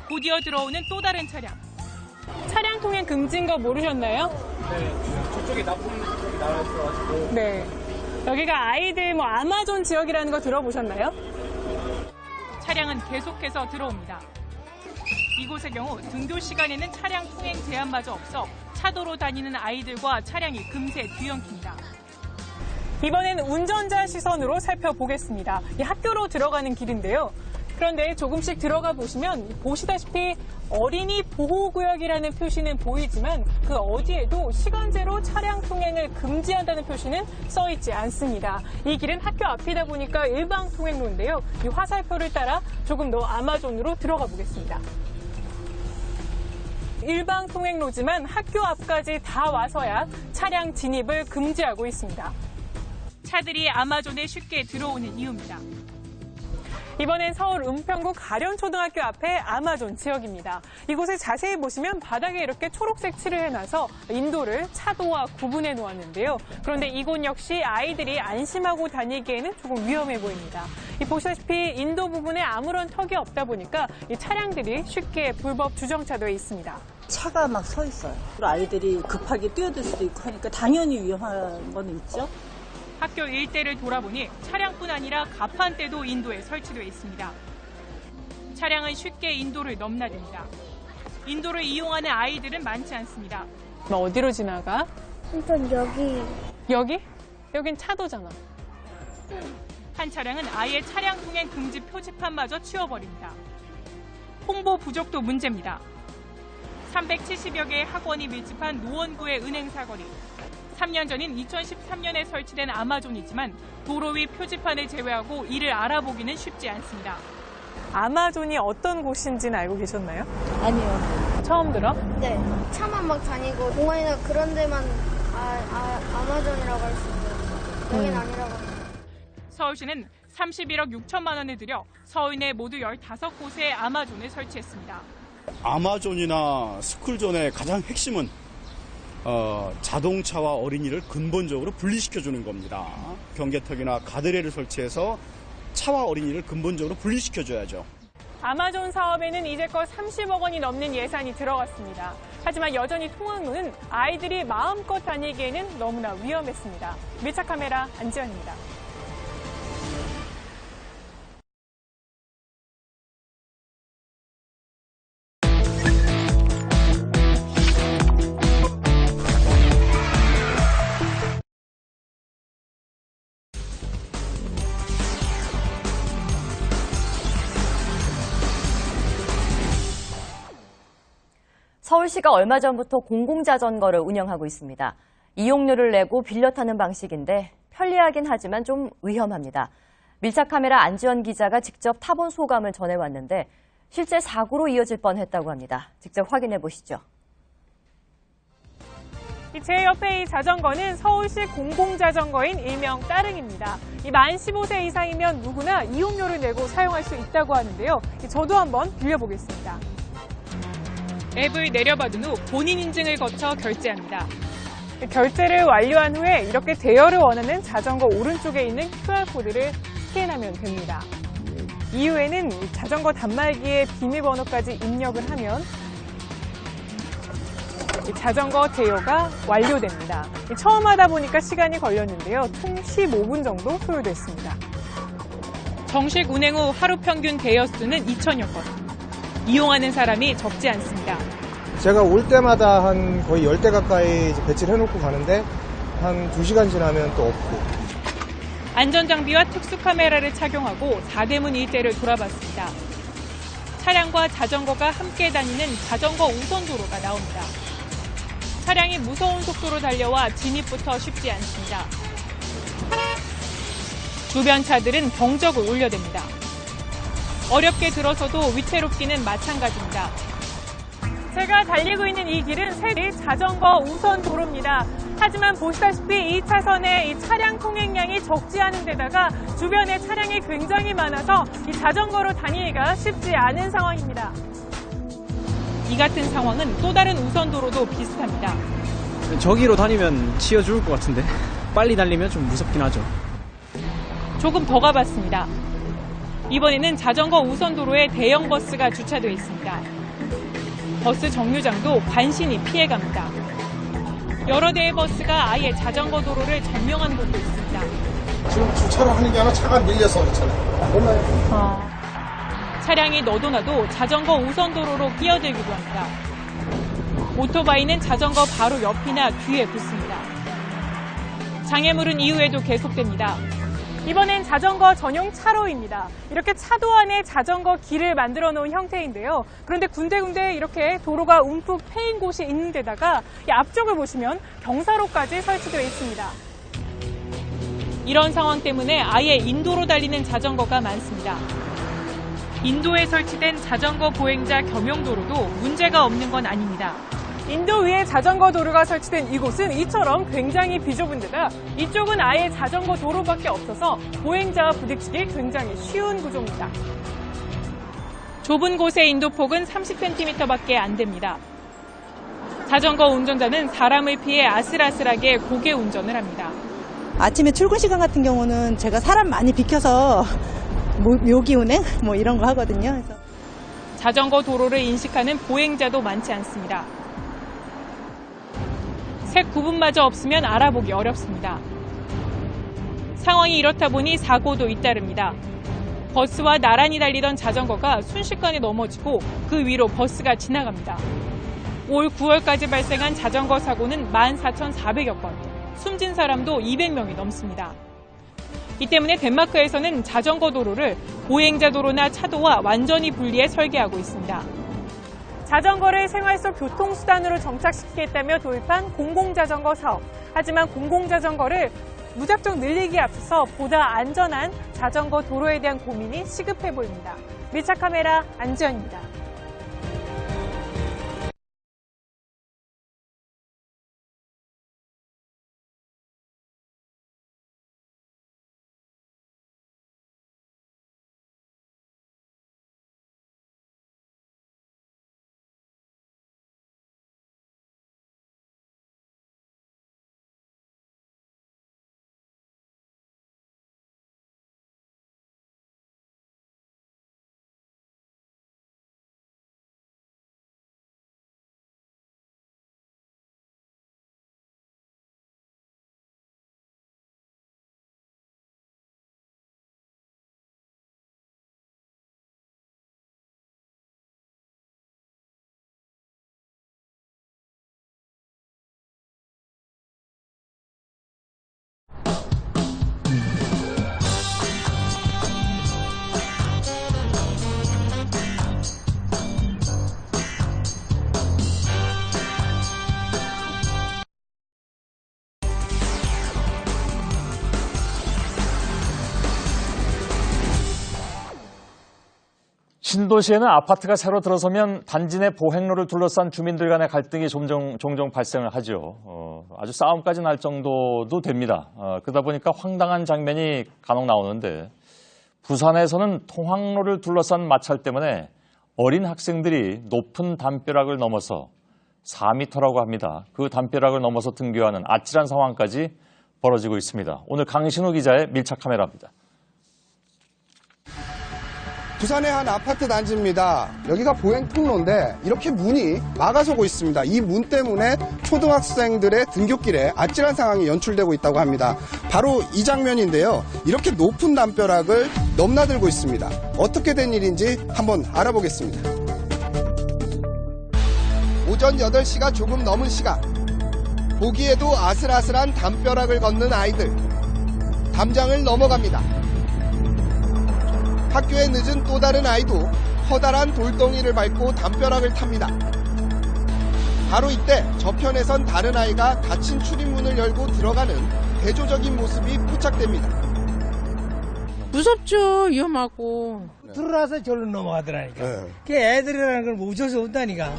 Speaker 11: 곧이어 들어오는 또 다른 차량. 차량 통행 금지인 거 모르셨나요?
Speaker 13: 네, 저쪽에 나쁜 쪽이 나와 있어가지고.
Speaker 11: 네. 여기가 아이들 아마존 지역이라는 거 들어보셨나요? 차량은 계속해서 들어옵니다. 이곳의 경우 등교 시간에는 차량 통행 제한마저 없어 차도로 다니는 아이들과 차량이 금세 뒤엉킵니다. 이번엔 운전자 시선으로 살펴보겠습니다. 이 학교로 들어가는 길인데요. 그런데 조금씩 들어가 보시면 보시다시피 어린이 보호구역이라는 표시는 보이지만 그 어디에도 시간제로 차량 통행을 금지한다는 표시는 써있지 않습니다. 이 길은 학교 앞이다 보니까 일방 통행로인데요. 이 화살표를 따라 조금 더 아마존으로 들어가 보겠습니다. 일방 통행로지만 학교 앞까지 다 와서야 차량 진입을 금지하고 있습니다. 차들이 아마존에 쉽게 들어오는 이유입니다. 이번엔 서울 은평구 가련초등학교 앞에 아마존 지역입니다. 이곳을 자세히 보시면 바닥에 이렇게 초록색 칠을 해놔서 인도를 차도와 구분해 놓았는데요. 그런데 이곳 역시 아이들이 안심하고 다니기에는 조금 위험해 보입니다. 보시다시피 인도 부분에 아무런 턱이 없다 보니까 이 차량들이 쉽게 불법 주정차되어 있습니다.
Speaker 2: 차가 막 서 있어요. 아이들이 급하게 뛰어들 수도 있고 하니까 당연히 위험한 건 있죠.
Speaker 11: 학교 일대를 돌아보니 차량뿐 아니라 가판대도 인도에 설치되어 있습니다. 차량은 쉽게 인도를 넘나듭니다. 인도를 이용하는 아이들은 많지 않습니다.
Speaker 7: 어디로 지나가?
Speaker 6: 일단 여기.
Speaker 7: 여기? 여긴 차도잖아.
Speaker 11: 한 차량은 아예 차량 통행 금지 표지판마저 치워버립니다. 홍보 부족도 문제입니다. 370여 개의 학원이 밀집한 노원구의 은행 사거리. 3년 전인 2013년에 설치된 아마존이지만 도로 위 표지판을 제외하고 이를 알아보기는 쉽지 않습니다.
Speaker 7: 아마존이 어떤 곳인지는 알고 계셨나요?
Speaker 2: 아니요.
Speaker 7: 처음 들어?
Speaker 6: 네. 차만 막 다니고 공원이나 그런 데만 아마존이라고 할 수 있어요. 여긴 아니라고.
Speaker 11: 서울시는 31억 6천만 원을 들여 서울 내 모두 15곳에 아마존을 설치했습니다.
Speaker 14: 아마존이나 스쿨존의 가장 핵심은 자동차와 어린이를 근본적으로 분리시켜주는 겁니다. 경계턱이나 가드레일을 설치해서 차와 어린이를 근본적으로 분리시켜줘야죠.
Speaker 11: 아마존 사업에는 이제껏 30억 원이 넘는 예산이 들어갔습니다. 하지만 여전히 통학로는 아이들이 마음껏 다니기에는 너무나 위험했습니다. 밀착 카메라 안지연입니다.
Speaker 15: 서울시가 얼마 전부터 공공자전거를 운영하고 있습니다. 이용료를 내고 빌려 타는 방식인데 편리하긴 하지만 좀 위험합니다. 밀착 카메라 안지연 기자가 직접 타본 소감을 전해왔는데 실제 사고로 이어질 뻔했다고 합니다. 직접 확인해 보시죠.
Speaker 11: 제 옆에 이 자전거는 서울시 공공자전거인 일명 따릉입니다. 만 15세 이상이면 누구나 이용료를 내고 사용할 수 있다고 하는데요. 저도 한번 빌려보겠습니다. 앱을 내려받은 후 본인 인증을 거쳐 결제합니다. 결제를 완료한 후에 이렇게 대여를 원하는 자전거 오른쪽에 있는 QR코드를 스캔하면 됩니다. 이후에는 자전거 단말기에 비밀번호까지 입력을 하면 자전거 대여가 완료됩니다. 처음 하다 보니까 시간이 걸렸는데요. 총 15분 정도 소요됐습니다. 정식 운행 후 하루 평균 대여 수는 2,000여 건. 이용하는 사람이 적지 않습니다.
Speaker 25: 제가 올 때마다 한 거의 10대 가까이 배치를 해놓고 가는데 한 2시간 지나면 또 없고.
Speaker 11: 안전장비와 특수카메라를 착용하고 4대문 일대를 돌아봤습니다. 차량과 자전거가 함께 다니는 자전거 우선도로가 나옵니다. 차량이 무서운 속도로 달려와 진입부터 쉽지 않습니다. 주변 차들은 경적을 울려댑니다. 어렵게 들어서도 위태롭기는 마찬가지입니다. 제가 달리고 있는 이 길은 세계 자전거 우선 도로입니다. 하지만 보시다시피 이 차선에 이 차량 통행량이 적지 않은 데다가 주변에 차량이 굉장히 많아서 이 자전거로 다니기가 쉽지 않은 상황입니다. 이 같은 상황은 또 다른 우선 도로도 비슷합니다.
Speaker 24: 저기로 다니면 치여 죽을 것 같은데 빨리 달리면 좀 무섭긴 하죠.
Speaker 11: 조금 더 가봤습니다. 이번에는 자전거 우선 도로에 대형 버스가 주차되어 있습니다. 버스 정류장도 간신히 피해갑니다. 여러 대의 버스가 아예 자전거 도로를 점령한 곳도 있습니다.
Speaker 5: 지금 주차를 하는 게 아니라 차가 밀려서 그렇잖아요.
Speaker 11: 차량이 너도나도 자전거 우선 도로로 끼어들기도 합니다. 오토바이는 자전거 바로 옆이나 뒤에 붙습니다. 장애물은 이후에도 계속됩니다. 이번엔 자전거 전용 차로입니다. 이렇게 차도 안에 자전거 길을 만들어 놓은 형태인데요. 그런데 군데군데 이렇게 도로가 움푹 패인 곳이 있는 데다가 이 앞쪽을 보시면 경사로까지 설치되어 있습니다. 이런 상황 때문에 아예 인도로 달리는 자전거가 많습니다. 인도에 설치된 자전거 보행자 겸용도로도 문제가 없는 건 아닙니다. 인도 위에 자전거 도로가 설치된 이곳은 이처럼 굉장히 비좁은 데다 이쪽은 아예 자전거 도로밖에 없어서 보행자와 부딪히기 굉장히 쉬운 구조입니다. 좁은 곳의 인도폭은 30cm밖에 안 됩니다. 자전거 운전자는 사람을 피해 아슬아슬하게 고개 운전을 합니다.
Speaker 16: 아침에 출근 시간 같은 경우는 제가 사람 많이 비켜서 묘기 운행 이런 거 하거든요. 그래서.
Speaker 11: 자전거 도로를 인식하는 보행자도 많지 않습니다. 색 구분마저 없으면 알아보기 어렵습니다. 상황이 이렇다 보니 사고도 잇따릅니다. 버스와 나란히 달리던 자전거가 순식간에 넘어지고 그 위로 버스가 지나갑니다. 올 9월까지 발생한 자전거 사고는 14,400여 건, 숨진 사람도 200명이 넘습니다. 이 때문에 덴마크에서는 자전거 도로를 보행자 도로나 차도와 완전히 분리해 설계하고 있습니다. 자전거를 생활 속 교통수단으로 정착시키겠다며 도입한 공공자전거 사업. 하지만 공공자전거를 무작정 늘리기에 앞서서 보다 안전한 자전거 도로에 대한 고민이 시급해 보입니다. 밀착 카메라 안지연입니다.
Speaker 3: 신도시에는 아파트가 새로 들어서면 단지 내 보행로를 둘러싼 주민들 간의 갈등이 종종 발생을 하죠. 아주 싸움까지 날 정도도 됩니다. 그러다 보니까 황당한 장면이 간혹 나오는데 부산에서는 통학로를 둘러싼 마찰 때문에 어린 학생들이 높은 담벼락을 넘어서 4m라고 합니다. 그 담벼락을 넘어서 등교하는 아찔한 상황까지 벌어지고 있습니다. 오늘 강신우 기자의 밀착 카메라입니다.
Speaker 4: 부산의 한 아파트 단지입니다. 여기가 보행 통로인데 이렇게 문이 막아서고 있습니다. 이 문 때문에 초등학생들의 등굣길에 아찔한 상황이 연출되고 있다고 합니다. 바로 이 장면인데요. 이렇게 높은 담벼락을 넘나들고 있습니다. 어떻게 된 일인지 한번 알아보겠습니다. 오전 8시가 조금 넘은 시각. 보기에도 아슬아슬한 담벼락을 걷는 아이들. 담장을 넘어갑니다. 학교에 늦은 또 다른 아이도 커다란 돌덩이를 밟고 담벼락을 탑니다. 바로 이때 저편에선 다른 아이가 닫힌 출입문을 열고 들어가는 대조적인 모습이 포착됩니다.
Speaker 18: 무섭죠. 위험하고.
Speaker 19: 들어와서 절로 넘어가더라니까. 그 애들이라는 걸 어쩔 수 없다니까.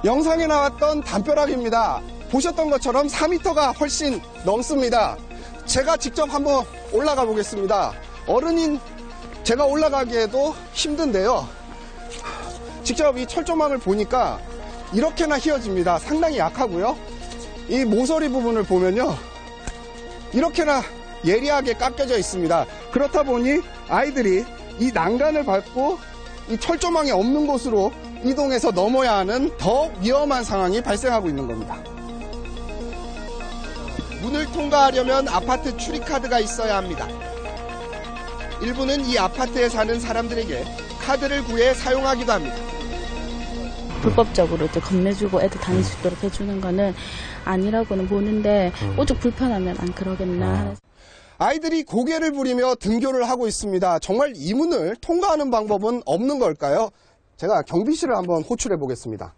Speaker 4: 영상에 나왔던 담벼락입니다. 보셨던 것처럼 4m가 훨씬 넘습니다. 제가 직접 한번 올라가 보겠습니다. 어른인 제가 올라가기에도 힘든데요. 직접 이 철조망을 보니까 이렇게나 휘어집니다. 상당히 약하고요. 이 모서리 부분을 보면요. 이렇게나 예리하게 깎여져 있습니다. 그렇다 보니 아이들이 이 난간을 밟고 이 철조망이 없는 곳으로 이동해서 넘어야 하는 더 위험한 상황이 발생하고 있는 겁니다. 문을 통과하려면 아파트 출입카드가 있어야 합니다. 일부는 이 아파트에 사는 사람들에게 카드를 구해 사용하기도 합니다.
Speaker 20: 불법적으로 겁내주고 애들 다닐 수 있도록 해주는 거는 아니라고는 보는데 오죽 불편하면 안 그러겠나.
Speaker 4: 아이들이 고개를 부리며 등교를 하고 있습니다. 정말 이 문을 통과하는 방법은 없는 걸까요? 제가 경비실을 한번 호출해 보겠습니다.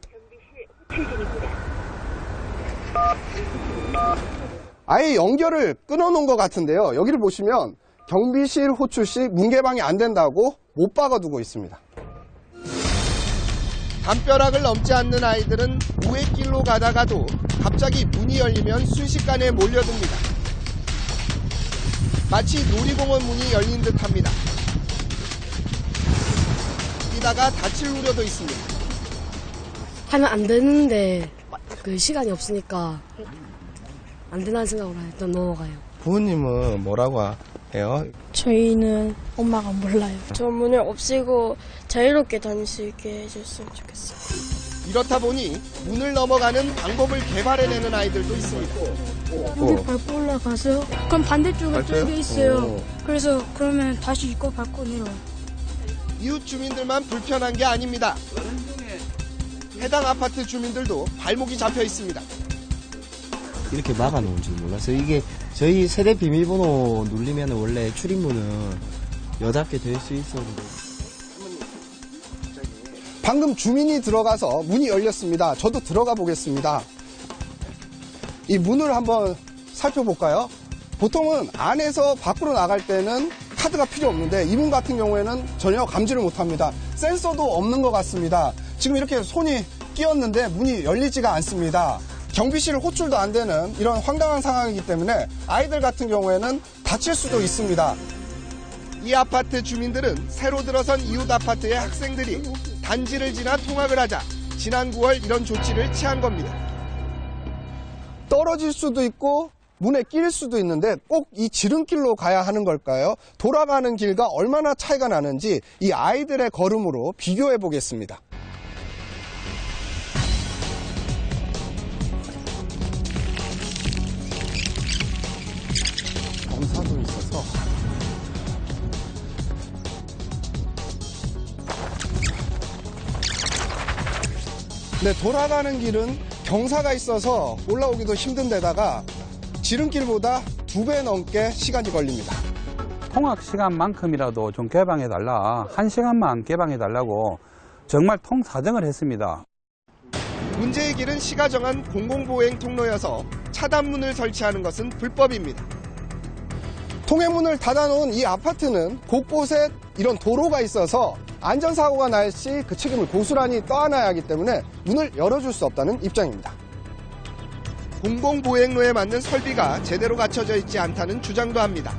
Speaker 4: 아예 연결을 끊어놓은 것 같은데요. 여기를 보시면 경비실 호출 시 문 개방이 안 된다고 못 박아두고 있습니다. 담벼락을 넘지 않는 아이들은 우회길로 가다가도 갑자기 문이 열리면 순식간에 몰려듭니다. 마치 놀이공원 문이 열린 듯합니다. 뛰다가 다칠 우려도 있습니다.
Speaker 21: 하면 안 되는데 그 시간이 없으니까 안 된다는 생각으로 일단 넘어가요.
Speaker 4: 부모님은 뭐라고 해요?
Speaker 20: 저희는 엄마가 몰라요.
Speaker 21: 저 문을 없애고 자유롭게 다닐 수 있게 해줬으면 좋겠어요.
Speaker 4: 이렇다 보니 문을 넘어가는 방법을 개발해내는 아이들도 있습니다.
Speaker 1: 여기 밟고 올라가서 그럼 반대쪽에
Speaker 4: 밟혀요?
Speaker 1: 뚫려 있어요. 그래서 그러면 다시 이거 밟고 내려와요.
Speaker 4: 이웃 주민들만 불편한 게 아닙니다. 해당 아파트 주민들도 발목이 잡혀 있습니다.
Speaker 8: 이렇게 막아놓은 줄 몰랐어요. 이게 저희 세대 비밀번호 누르면 원래 출입문은 8개 될 수 있었는데.
Speaker 4: 방금 주민이 들어가서 문이 열렸습니다. 저도 들어가 보겠습니다. 이 문을 한번 살펴볼까요? 보통은 안에서 밖으로 나갈 때는 카드가 필요 없는데 이 문 같은 경우에는 전혀 감지를 못합니다. 센서도 없는 것 같습니다. 지금 이렇게 손이 끼었는데 문이 열리지가 않습니다. 경비실 호출도 안 되는 이런 황당한 상황이기 때문에 아이들 같은 경우에는 다칠 수도 있습니다. 이 아파트 주민들은 새로 들어선 이웃 아파트의 학생들이 단지를 지나 통학을 하자 지난 9월 이런 조치를 취한 겁니다. 떨어질 수도 있고 문에 끼일 수도 있는데 꼭 이 지름길로 가야 하는 걸까요? 돌아가는 길과 얼마나 차이가 나는지 이 아이들의 걸음으로 비교해 보겠습니다. 검사도 있어서 네, 돌아가는 길은 경사가 있어서 올라오기도 힘든 데다가 지름길보다 2배 넘게 시간이 걸립니다.
Speaker 9: 통학 시간만큼이라도 좀 개방해달라, 1시간만 개방해달라고 정말 통사정을 했습니다.
Speaker 4: 문제의 길은 시가 정한 공공보행 통로여서 차단문을 설치하는 것은 불법입니다. 통행문을 닫아놓은 이 아파트는 곳곳에 이런 도로가 있어서 안전사고가 날 시 그 책임을 고스란히 떠안아야 하기 때문에 문을 열어줄 수 없다는 입장입니다. 공공보행로에 맞는 설비가 제대로 갖춰져 있지 않다는 주장도 합니다.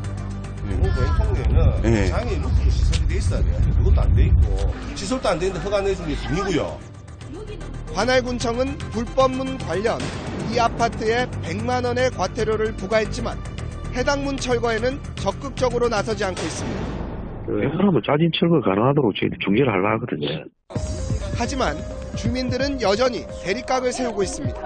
Speaker 5: 공공보행 통로에는 장애 루프로 시설이 돼 있어야 돼요. 그것도 안 돼 있고 시설도 안 되는데 허가 내주는 게 돈이고요.
Speaker 4: 관할군청은 불법문 관련 이 아파트에 100만 원의 과태료를 부과했지만 해당 문 철거에는 적극적으로 나서지 않고 있습니다.
Speaker 18: 웬만하면 짜진 철거 가능하도록 중재를 하려고 하거든요.
Speaker 4: 하지만 주민들은 여전히 대립각을 세우고 있습니다.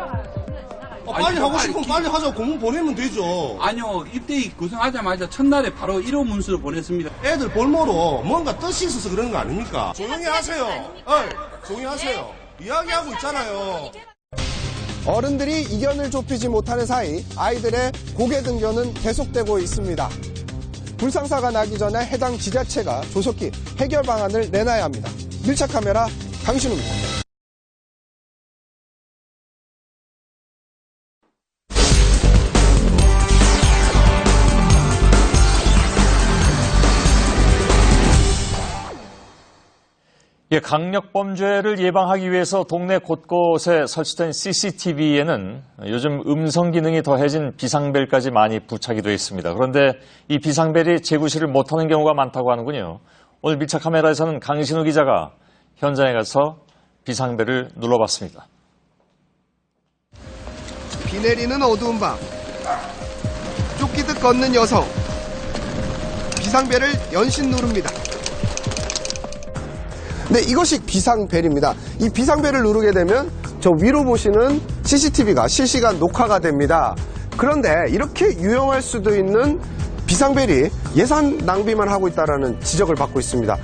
Speaker 5: 빨리 하고 싶으면 빨리 하자고 공문 보내면 되죠.
Speaker 22: 아니요, 입대기 구성하자마자 첫날에 바로 1호 문서를 보냈습니다.
Speaker 5: 애들 볼모로 뭔가 뜻이 있어서 그런 거 아닙니까? 조용히 하세요. 조용히 하세요. 이야기하고 있잖아요.
Speaker 4: 어른들이 이견을 좁히지 못하는 사이 아이들의 고개 등교는 계속되고 있습니다. 불상사가 나기 전에 해당 지자체가 조속히 해결 방안을 내놔야 합니다. 밀착 카메라 강신우입니다.
Speaker 3: 강력범죄를 예방하기 위해서 동네 곳곳에 설치된 CCTV에는 요즘 음성 기능이 더해진 비상벨까지 많이 부착이 되어 있습니다. 그런데 이 비상벨이 재구시를 못하는 경우가 많다고 하는군요. 오늘 밀착 카메라에서는 강신우 기자가 현장에 가서 비상벨을 눌러봤습니다.
Speaker 4: 비 내리는 어두운 밤, 쫓기듯 걷는 여성, 비상벨을 연신 누릅니다. 네, 이것이 비상벨입니다. 이 비상벨을 누르게 되면 저 위로 보시는 CCTV가 실시간 녹화가 됩니다. 그런데 이렇게 유용할 수도 있는 비상벨이 예산 낭비만 하고 있다는 지적을 받고 있습니다.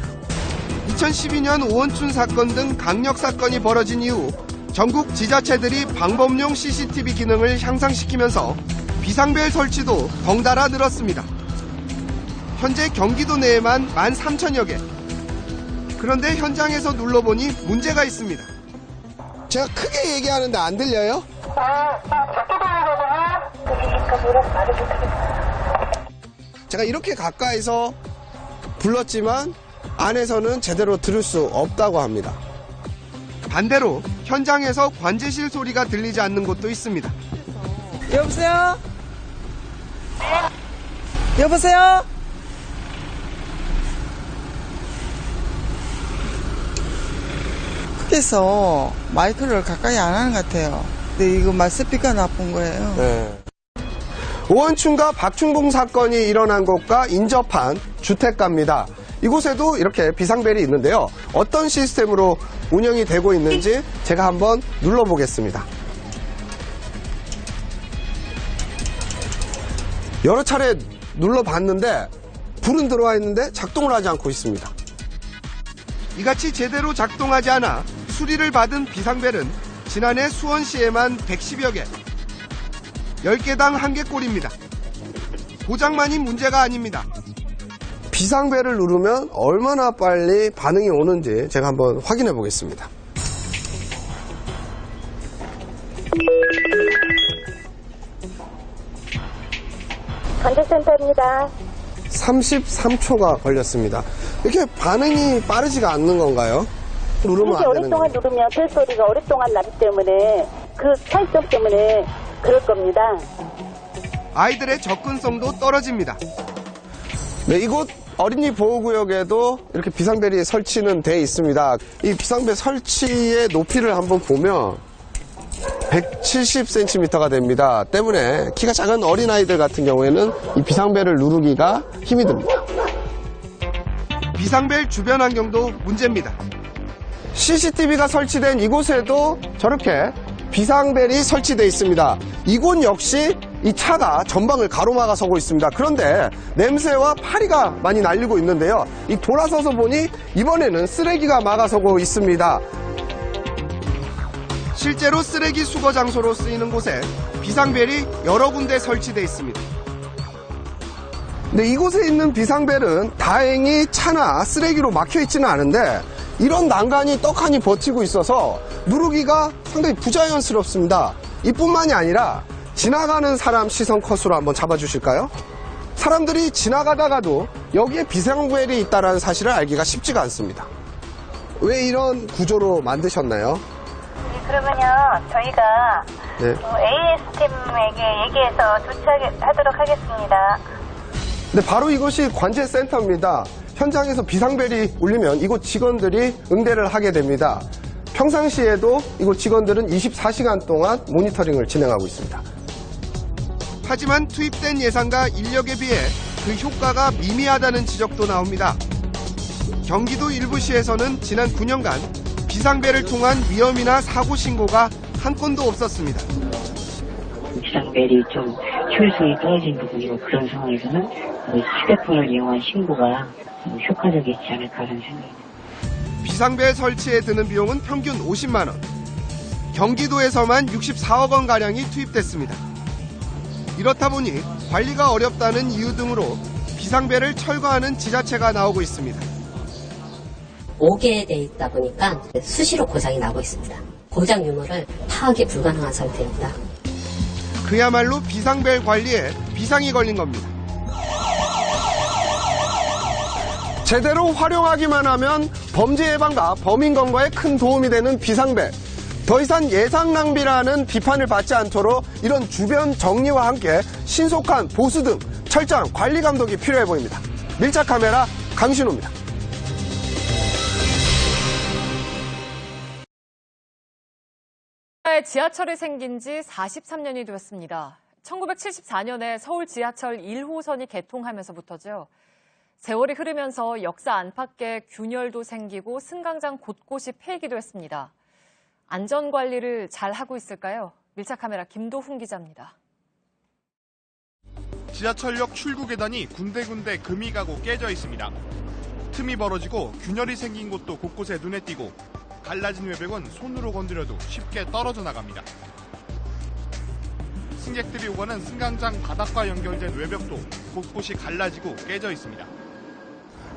Speaker 4: 2012년 오원춘 사건 등 강력 사건이 벌어진 이후 전국 지자체들이 방범용 CCTV 기능을 향상시키면서 비상벨 설치도 덩달아 늘었습니다. 현재 경기도 내에만 13,000여 개. 그런데 현장에서 눌러보니 문제가 있습니다. 제가 크게 얘기하는데 안 들려요? 제가 이렇게 가까이서 불렀지만 안에서는 제대로 들을 수 없다고 합니다. 반대로 현장에서 관제실 소리가 들리지 않는 곳도 있습니다.
Speaker 23: 여보세요? 여보세요? 크게서 마이크를 가까이 안 하는 것 같아요. 근데 이거 스피커 나쁜 거예요.
Speaker 4: 네. 오원춘과 박충봉 사건이 일어난 곳과 인접한 주택가입니다. 이곳에도 이렇게 비상벨이 있는데요. 어떤 시스템으로 운영이 되고 있는지 제가 한번 눌러보겠습니다. 여러 차례 눌러봤는데 불은 들어와 있는데 작동을 하지 않고 있습니다. 이같이 제대로 작동하지 않아 수리를 받은 비상벨은 지난해 수원시에만 110여 개, 10개당 1개꼴입니다. 고장만이 문제가 아닙니다. 비상벨을 누르면 얼마나 빨리 반응이 오는지 제가 한번 확인해 보겠습니다.
Speaker 2: 관제센터입니다.
Speaker 4: 33초가 걸렸습니다. 이렇게 반응이 빠르지가 않는 건가요? 누르면
Speaker 2: 이렇게
Speaker 4: 안 되는
Speaker 2: 오랫동안
Speaker 4: 거예요?
Speaker 2: 누르면 벨소리가 오랫동안 나기 때문에 그 차이점 때문에 그럴 겁니다.
Speaker 4: 아이들의 접근성도 떨어집니다. 네, 이곳 어린이 보호구역에도 이렇게 비상벨이 설치는 돼 있습니다. 이 비상벨 설치의 높이를 한번 보면 170cm가 됩니다. 때문에 키가 작은 어린아이들 같은 경우에는 이 비상벨을 누르기가 힘이 듭니다. 비상벨 주변 환경도 문제입니다. CCTV가 설치된 이곳에도 저렇게 비상벨이 설치되어 있습니다. 이곳 역시 이 차가 전방을 가로막아서고 있습니다. 그런데 냄새와 파리가 많이 날리고 있는데요. 이 돌아서서 보니 이번에는 쓰레기가 막아서고 있습니다. 실제로 쓰레기 수거 장소로 쓰이는 곳에 비상벨이 여러 군데 설치되어 있습니다. 근데 이곳에 있는 비상벨은 다행히 차나 쓰레기로 막혀 있지는 않은데 이런 난간이 떡하니 버티고 있어서 누르기가 상당히 부자연스럽습니다. 이뿐만이 아니라 지나가는 사람 시선 컷으로 한번 잡아주실까요? 사람들이 지나가다가도 여기에 비상벨이 있다는 사실을 알기가 쉽지가 않습니다. 왜 이런 구조로 만드셨나요?
Speaker 2: 그러면요, 저희가 AS팀에게 얘기해서 조치하도록 하겠습니다.
Speaker 4: 네, 바로 이곳이 관제센터입니다. 현장에서 비상벨이 울리면 이곳 직원들이 응대를 하게 됩니다. 평상시에도 이곳 직원들은 24시간 동안 모니터링을 진행하고 있습니다. 하지만 투입된 예산과 인력에 비해 그 효과가 미미하다는 지적도 나옵니다. 경기도 일부 시에서는 지난 9년간 비상벨을 통한 위험이나 사고 신고가 한 건도 없었습니다.
Speaker 10: 비상벨이 좀 효율성이 떨어진 부분이고 그런 상황에서는 휴대폰을 이용한 신고가 효과적이지 않을까라는 생각입니다.
Speaker 4: 비상벨 설치에 드는 비용은 평균 50만 원. 경기도에서만 64억 원가량이 투입됐습니다. 이렇다 보니 관리가 어렵다는 이유 등으로 비상벨을 철거하는 지자체가 나오고 있습니다.
Speaker 12: 5개에 돼 있다 보니까 수시로 고장이 나고 있습니다. 고장 유무를 파악이 불가능한 상태입니다.
Speaker 4: 그야말로 비상벨 관리에 비상이 걸린 겁니다. 제대로 활용하기만 하면 범죄 예방과 범인 검거에 큰 도움이 되는 비상벨. 더 이상 예산 낭비라는 비판을 받지 않도록 이런 주변 정리와 함께 신속한 보수 등 철저한 관리 감독이 필요해 보입니다. 밀착 카메라 강신호입니다.
Speaker 15: 지하철이 생긴 지 43년이 되었습니다. 1974년에 서울 지하철 1호선이 개통하면서부터죠. 세월이 흐르면서 역사 안팎의 균열도 생기고 승강장 곳곳이 폐기도 했습니다. 안전관리를 잘 하고 있을까요? 밀착카메라 김도훈 기자입니다.
Speaker 13: 지하철역 출구 계단이 군데군데 금이 가고 깨져 있습니다. 틈이 벌어지고 균열이 생긴 곳도 곳곳에 눈에 띄고 갈라진 외벽은 손으로 건드려도 쉽게 떨어져 나갑니다. 승객들이 오가는 승강장 바닥과 연결된 외벽도 곳곳이 갈라지고 깨져 있습니다.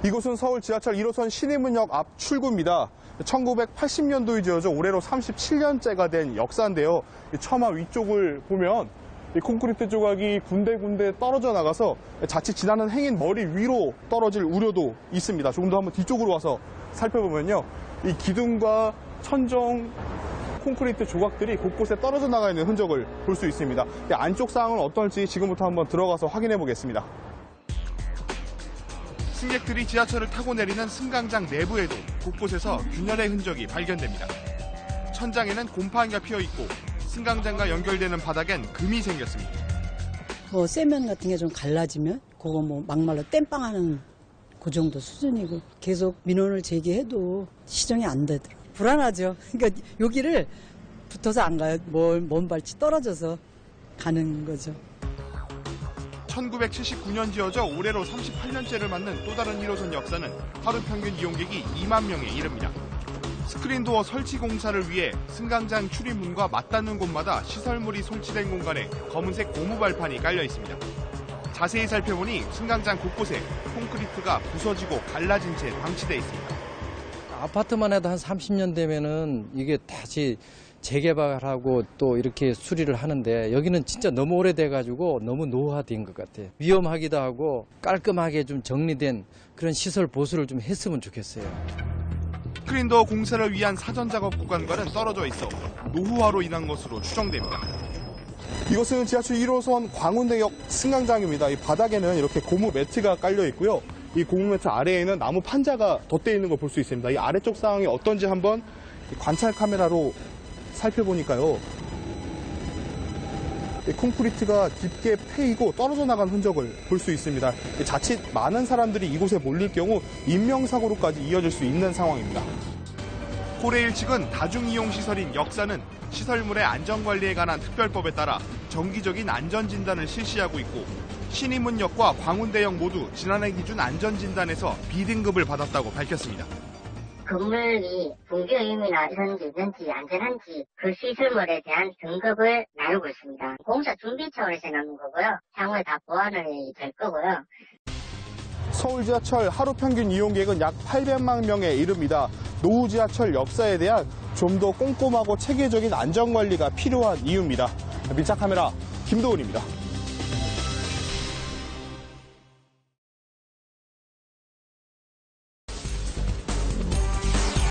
Speaker 17: 이곳은 서울 지하철 1호선 신의문역 앞 출구입니다. 1980년도에 지어져 올해로 37년째가 된 역사인데요. 처마 위쪽을 보면 콘크리트 조각이 군데군데 떨어져 나가서 자칫 지나는 행인 머리 위로 떨어질 우려도 있습니다. 조금 더 한번 뒤쪽으로 와서 살펴보면요. 이 기둥과 천정, 콘크리트 조각들이 곳곳에 떨어져 나가 있는 흔적을 볼 수 있습니다. 안쪽 상황은 어떨지 지금부터 한번 들어가서 확인해 보겠습니다.
Speaker 13: 승객들이 지하철을 타고 내리는 승강장 내부에도 곳곳에서 균열의 흔적이 발견됩니다. 천장에는 곰팡이가 피어있고 승강장과 연결되는 바닥엔 금이 생겼습니다.
Speaker 26: 그 쇠면 같은 게 좀 갈라지면 그거 뭐 막말로 땜빵하는
Speaker 6: 그 정도 수준이고 계속 민원을 제기해도 시정이 안 되더라고요. 불안하죠. 그러니까 여기를 붙어서 안 가요. 먼 발치 떨어져서 가는 거죠.
Speaker 13: 1979년 지어져 올해로 38년째를 맞는 또 다른 1호선 역사는 하루 평균 이용객이 2만 명에 이릅니다. 스크린도어 설치 공사를 위해 승강장 출입문과 맞닿는 곳마다 시설물이 설치된 공간에 검은색 고무 발판이 깔려 있습니다. 자세히 살펴보니 승강장 곳곳에 콘크리트가 부서지고 갈라진 채 방치돼 있습니다.
Speaker 7: 아파트만 해도 한 30년 되면은 이게 다시 재개발하고 또 이렇게 수리를 하는데 여기는 진짜 너무 오래돼가지고 너무 노후화된 것 같아요. 위험하기도 하고 깔끔하게 좀 정리된 그런 시설 보수를 좀 했으면 좋겠어요.
Speaker 13: 스크린도어 공사를 위한 사전 작업 구간과는 떨어져 있어 노후화로 인한 것으로 추정됩니다.
Speaker 17: 이곳은 지하철 1호선 광운대역 승강장입니다. 이 바닥에는 이렇게 고무 매트가 깔려 있고요. 이 고무 매트 아래에는 나무 판자가 덧대어 있는 걸 볼 수 있습니다. 이 아래쪽 상황이 어떤지 한번 관찰 카메라로 살펴보니까요. 콘크리트가 깊게 패이고 떨어져 나간 흔적을 볼 수 있습니다. 자칫 많은 사람들이 이곳에 몰릴 경우 인명사고로까지 이어질 수 있는 상황입니다.
Speaker 13: 코레일 측은 다중이용시설인 역사는 시설물의 안전관리에 관한 특별법에 따라 정기적인 안전진단을 실시하고 있고 신임문역과 광운대역 모두 지난해 기준 안전진단에서 B등급을 받았다고 밝혔습니다.
Speaker 14: 건물이 붕괴 의미나 이런지 있는지 안전한지 그 시설물에 대한 등급을 나누고 있습니다. 공사 준비 차원에서 나눈 거고요. 향후에 다 보완이 될 거고요.
Speaker 17: 서울 지하철 하루 평균 이용객은 약 800만 명에 이릅니다. 노후 지하철 역사에 대한 좀 더 꼼꼼하고 체계적인 안전관리가 필요한 이유입니다. 밀착 카메라 김도훈입니다.